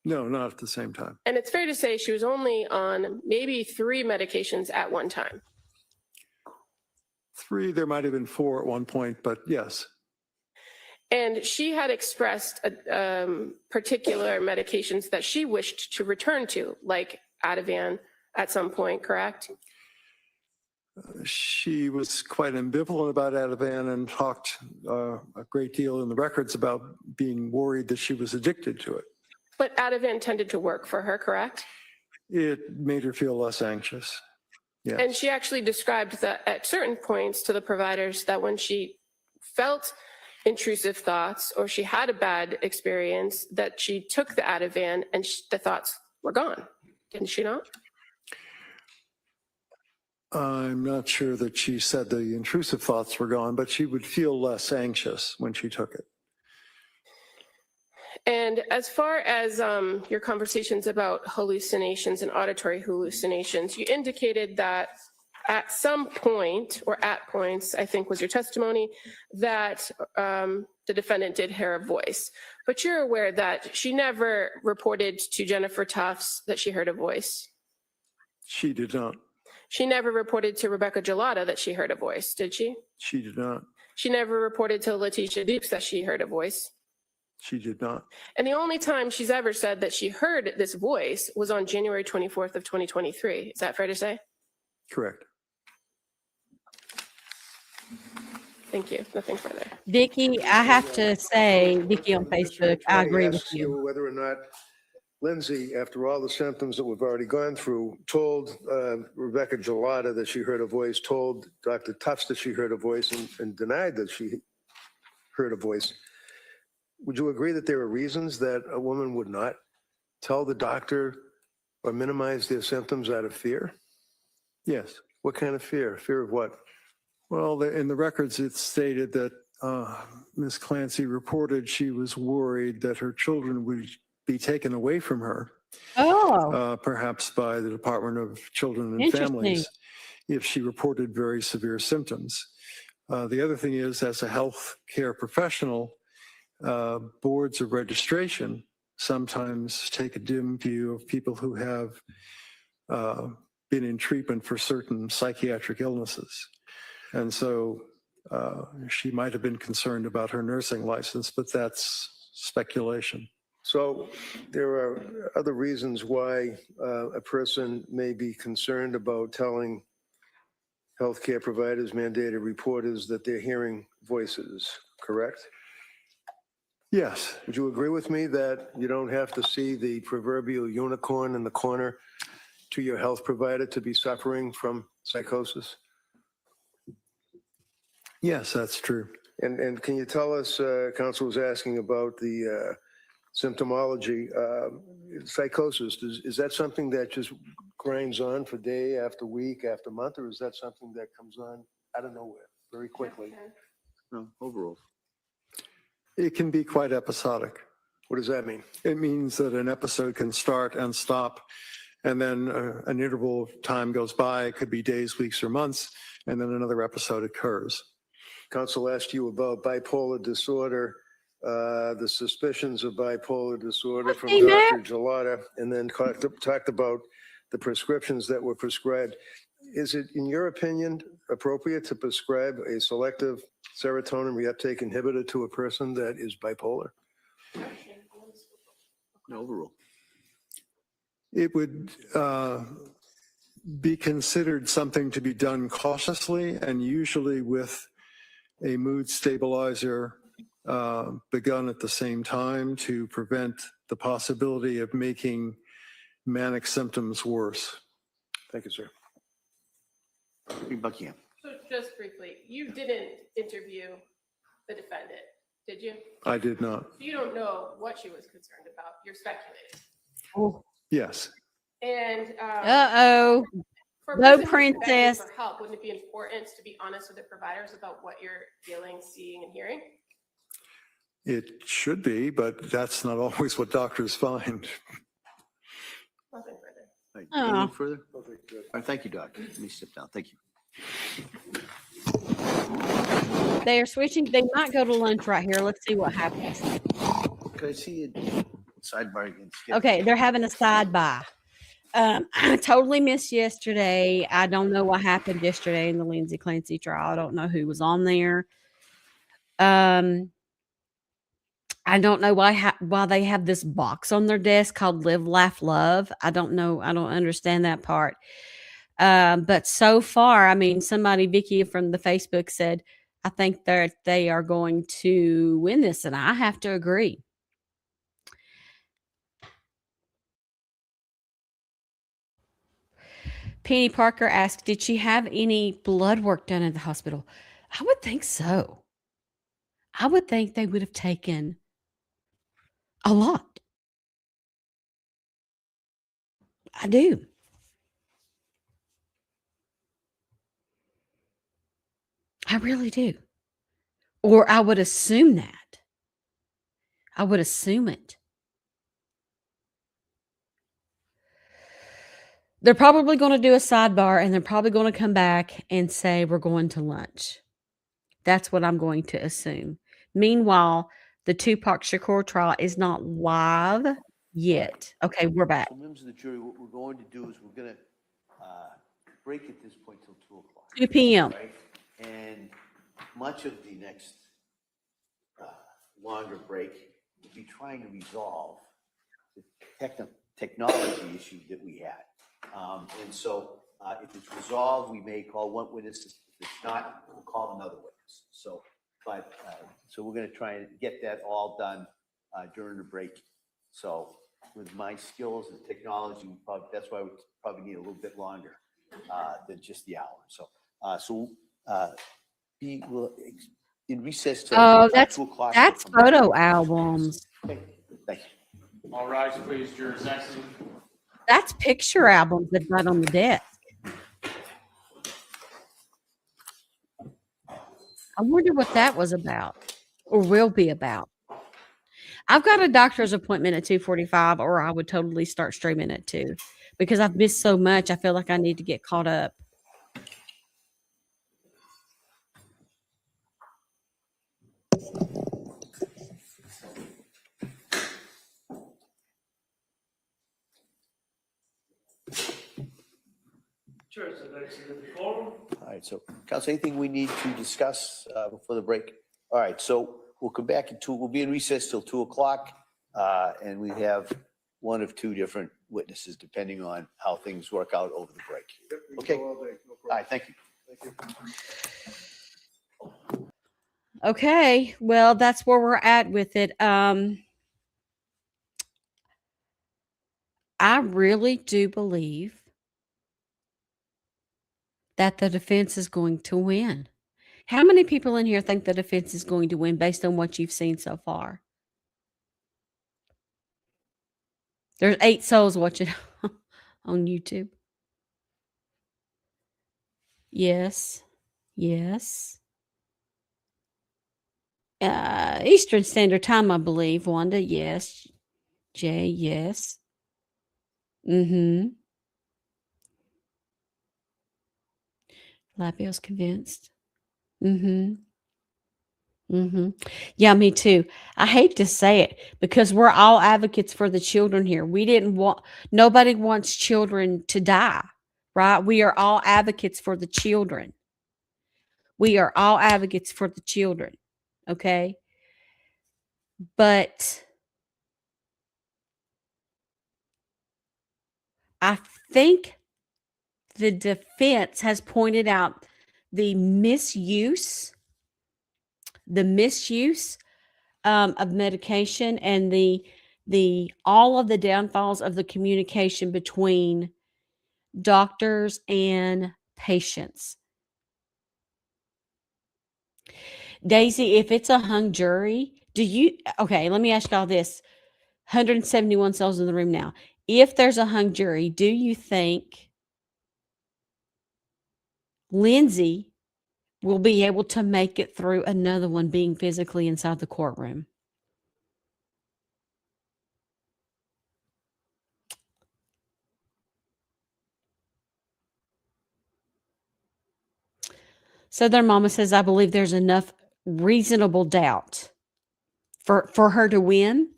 No, not at the same time. And it's fair to say she was only on maybe 3 medications at one time. 3, there might have been 4 at one point, but yes. And she had expressed particular medications that she wished to return to, like Ativan at some point, correct? She was quite ambivalent about Ativan and talked a great deal in the records about being worried that she was addicted to it. But Ativan tended to work for her, correct? It made her feel less anxious. Yes. And she actually described that at certain points to the providers that when she felt intrusive thoughts or she had a bad experience, that she took the Ativan and the thoughts were gone. Didn't she not? I'm not sure that she said the intrusive thoughts were gone, but she would feel less anxious when she took it. And as far as your conversations about hallucinations and auditory hallucinations, you indicated that at some point, or at points, I think was your testimony, that the defendant did hear a voice. But you're aware that she never reported to Jennifer Tufts that she heard a voice. She did not. She never reported to Rebecca Gelada that she heard a voice, did she? She did not. She never reported to Letitia Dukes that she heard a voice. She did not. And the only time she's ever said that she heard this voice was on January 24th of 2023. Is that fair to say? Correct. Thank you. Nothing further. Vicky, I have to say, Vicky on Facebook, I agree with you. Whether or not Lindsay, after all the symptoms that we've already gone through, told Rebecca Gelada that she heard a voice, told Dr. Tufts that she heard a voice, and denied that she heard a voice. Would you agree that there are reasons that a woman would not tell the doctor or minimize their symptoms out of fear? Yes. What kind of fear? Fear of what? Well, in the records, it's stated that Ms. Clancy reported she was worried that her children would be taken away from her, perhaps by the Department of Children and Families, if she reported very severe symptoms. The other thing is, as a healthcare professional, boards of registration sometimes take a dim view of people who have been in treatment for certain psychiatric illnesses. And so she might have been concerned about her nursing license, but that's speculation. So there are other reasons why a person may be concerned about telling healthcare providers, mandated reporters, that they're hearing voices, correct? Yes. Would you agree with me that you don't have to see the proverbial unicorn in the corner to your health provider to be suffering from psychosis? Yes, that's true. And can you tell us, Council was asking about the symptomology, psychosis, is that something that just grinds on for day after week after month, or is that something that comes on out of nowhere very quickly? No, overall. It can be quite episodic. What does that mean? It means that an episode can start and stop, and then an interval of time goes by. It could be days, weeks, or months, and then another episode occurs. Council asked you about bipolar disorder, the suspicions of bipolar disorder from Dr. Gelada, and then talked about the prescriptions that were prescribed. Is it, in your opinion, appropriate to prescribe a selective serotonin reuptake inhibitor to a person that is bipolar? No, overrule. It would be considered something to be done cautiously and usually with a mood stabilizer begun at the same time to prevent the possibility of making manic symptoms worse. Thank you, sir. Buckingham. So just briefly, you didn't interview the defendant, did you? I did not. You don't know what she was concerned about. You're speculating. Oh. Yes. And uh-oh. For No person who's begging princess. for help, wouldn't it be important to be honest with the providers about what you're feeling, seeing, and hearing? It should be, but that's not always what doctors find. Nothing further. Right. Oh. Anything further? All right, thank you, Doc. Let me sit down. Thank you. They are switching. They might go to lunch right here. Let's see what happens. Can I see a sidebar again? Okay, they're having a side by. I totally missed yesterday. I don't know what happened yesterday in the Lindsay Clancy trial. I don't know who was on there. I don't know why they have this box on their desk called Live, Laugh, Love. I don't know. I don't understand that part. But so far, I mean, Vicky from the Facebook said, I think they are going to win this, and I have to agree. Penny Parker asked, did she have any blood work done at the hospital? I would think so. I would think they would have taken a lot. I do. I really do. Or I would assume that. I would assume it. They're probably going to do a sidebar and they're probably going to come back and say, we're going to lunch. That's what I'm going to assume. Meanwhile, the Tupac Shakur trial is not live yet. Okay, we're back. So members of the jury, what we're going to do is we're going to break at this point till 2 o'clock. 2 p.m. Right? And much of the next longer break will be trying to resolve the technology issue that we had. And so if it's resolved, we may call one witness. If it's not, we'll call another witness. So we're going to try and get that all done during the break. So with my skills and technology, that's why we probably need a little bit longer than just the hour. So we'll in recess till 2 o'clock. That's photo albums. Okay. Thank you. All rise, please, Your Excellency. That's picture albums that got on the desk. I wonder what that was about or will be about. I've got a doctor's appointment at 2:45, or I would totally start streaming at 2 because I've missed so much. I feel like I need to get caught up. Sure, so that's the forum. All right, so council, anything we need to discuss before the break? All right, so we'll come back we'll be in recess till 2:00, and we have one of two different witnesses depending on how things work out over the break. Okay. All right, thank you. Okay, well, that's where we're at with it. I really do believe that the defense is going to win. How many people in here think the defense is going to win based on what you've seen so far? There's 8 souls watching on YouTube. Yes. Yes. Eastern Standard Time, I believe. Wanda, yes. Jay, yes. Labio's convinced. Yeah, me too. I hate to say it because we're all advocates for the children here. Nobody wants children to die, right? We are all advocates for the children. We are all advocates for the children. Okay. But I think the defense has pointed out the misuse of medication and the all of the downfalls of the communication between doctors and patients. Daisy, if it's a hung jury, okay, let me ask y'all this. 171 cells in the room now. If there's a hung jury, do you think Lindsay will be able to make it through another one being physically inside the courtroom? So their mama says, I believe there's enough reasonable doubt for her to win.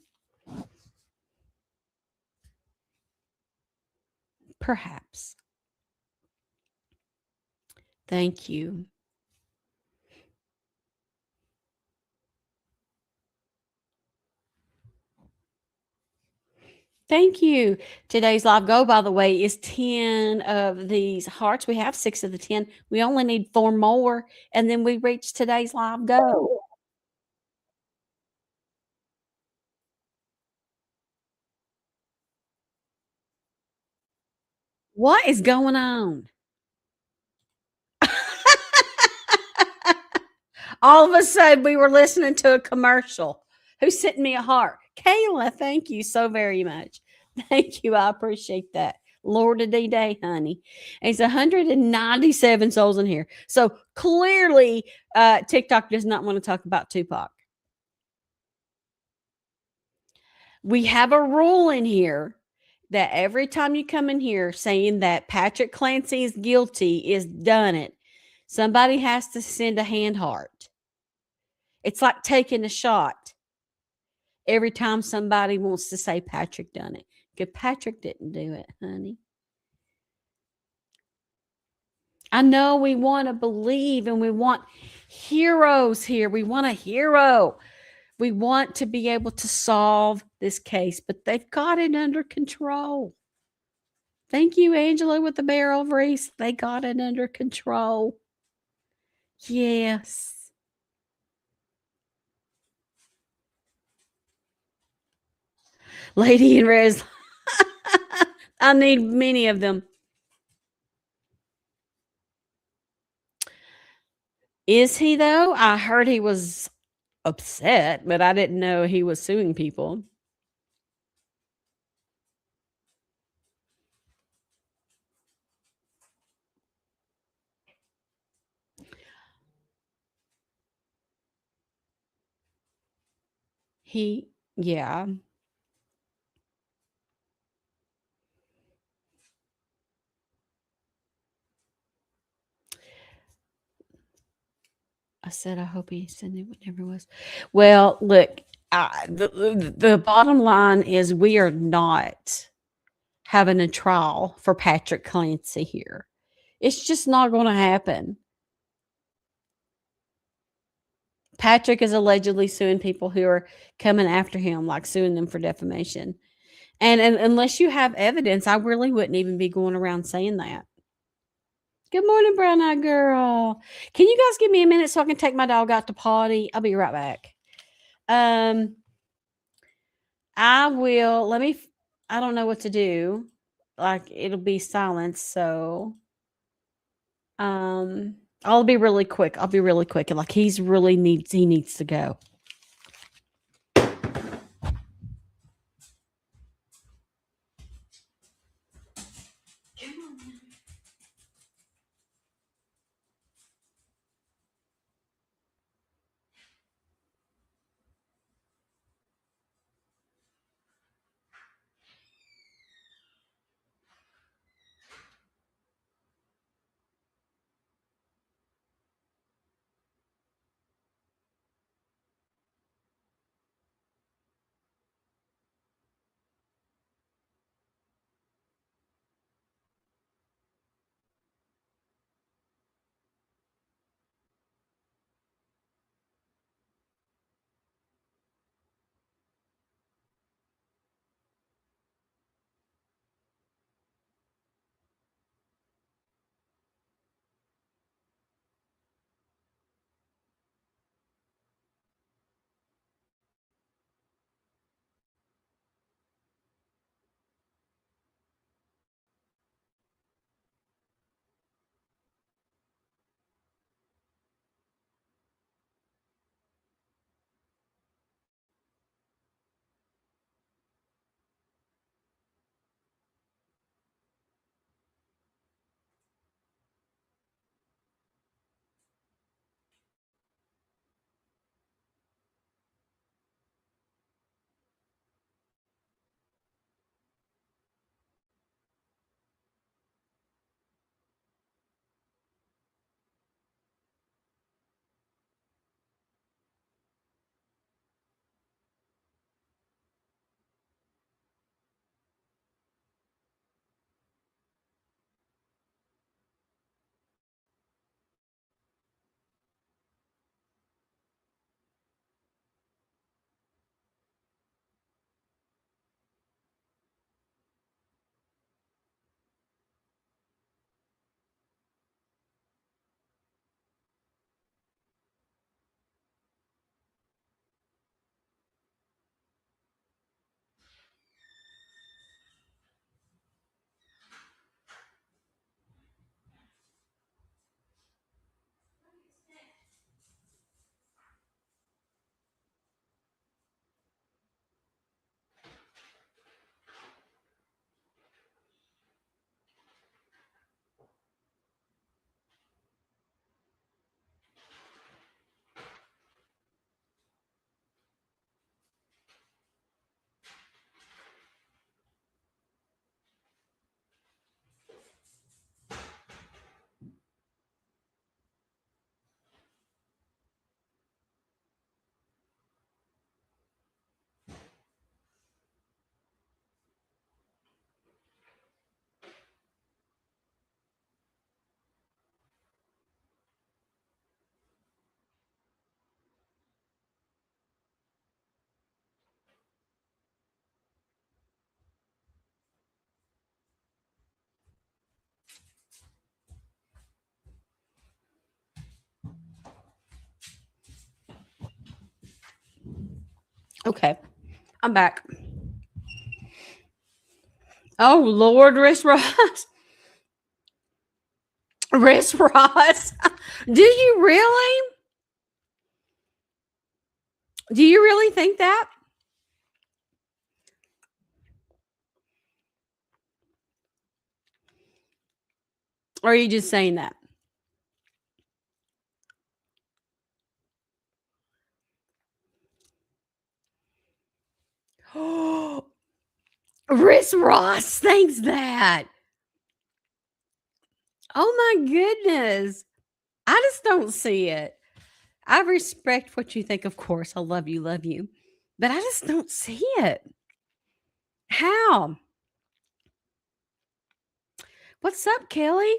Perhaps. Thank you. Thank you. Today's live goal, by the way, is 10 of these hearts. We have 6 of the 10. We only need 4 more, and then we reach today's live goal. What is going on? All of a sudden, we were listening to a commercial. Who sent me a heart? Kayla, thank you so very much. Thank you. I appreciate that. Lord of D-Day, honey. It's 197 souls in here. So clearly, TikTok does not want to talk about Tupac. We have a rule in here that every time you come in here saying that Patrick Clancey is guilty, is done it, somebody has to send a hand heart. It's like taking a shot every time somebody wants to say Patrick done it. Because Patrick didn't do it, honey. I know we want to believe and we want heroes here. We want a hero. We want to be able to solve this case, but they've got it under control. Thank you, Angela, with the barrel race. They got it under control. Yes. Lady in Red. I need many of them. Is he, though? I heard he was upset, but I didn't know he was suing people. Yeah. I said, I hope he said it whatever it was. Well, look, the bottom line is we are not having a trial for Patrick Clancey here. It's just not going to happen. Patrick is allegedly suing people who are coming after him, like suing them for defamation. And unless you have evidence, I really wouldn't even be going around saying that. Good morning, brown eyed girl. Can you guys give me a minute so I can take my dog out to potty? I'll be right back. I will. I don't know what to do. Like, it'll be silence. So, I'll be really quick. I'll be really quick. Like, he needs to go. Okay, I'm back. Oh, Lord, Riss Ross. Riss Ross. Do you really? Do you really think that? Or are you just saying that? Oh, Riss Ross thinks that. Oh my goodness. I just don't see it. I respect what you think, of course. I love you. But I just don't see it. How? What's up, Kelly?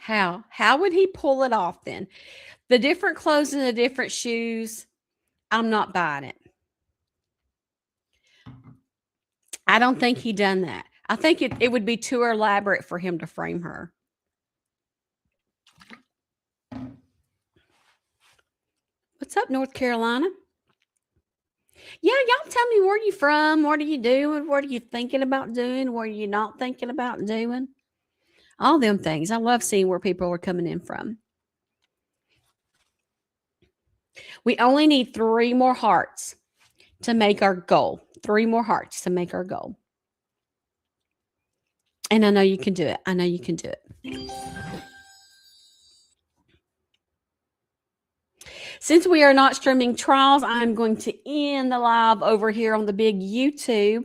How would he pull it off then? The different clothes and the different shoes, I'm not buying it. I don't think he done that. I think it would be too elaborate for him to frame her. What's up, North Carolina? Yeah, y'all tell me where you from. What are you doing? What are you thinking about doing? What are you not thinking about doing? All them things. I love seeing where people are coming in from. We only need 3 more hearts to make our goal. 3 more hearts to make our goal. And I know you can do it. I know you can do it. Since we are not streaming trials, I'm going to end the live over here on the big YouTube.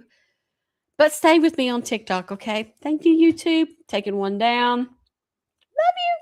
But stay with me on TikTok, okay? Thank you, YouTube. Taking one down. Love you.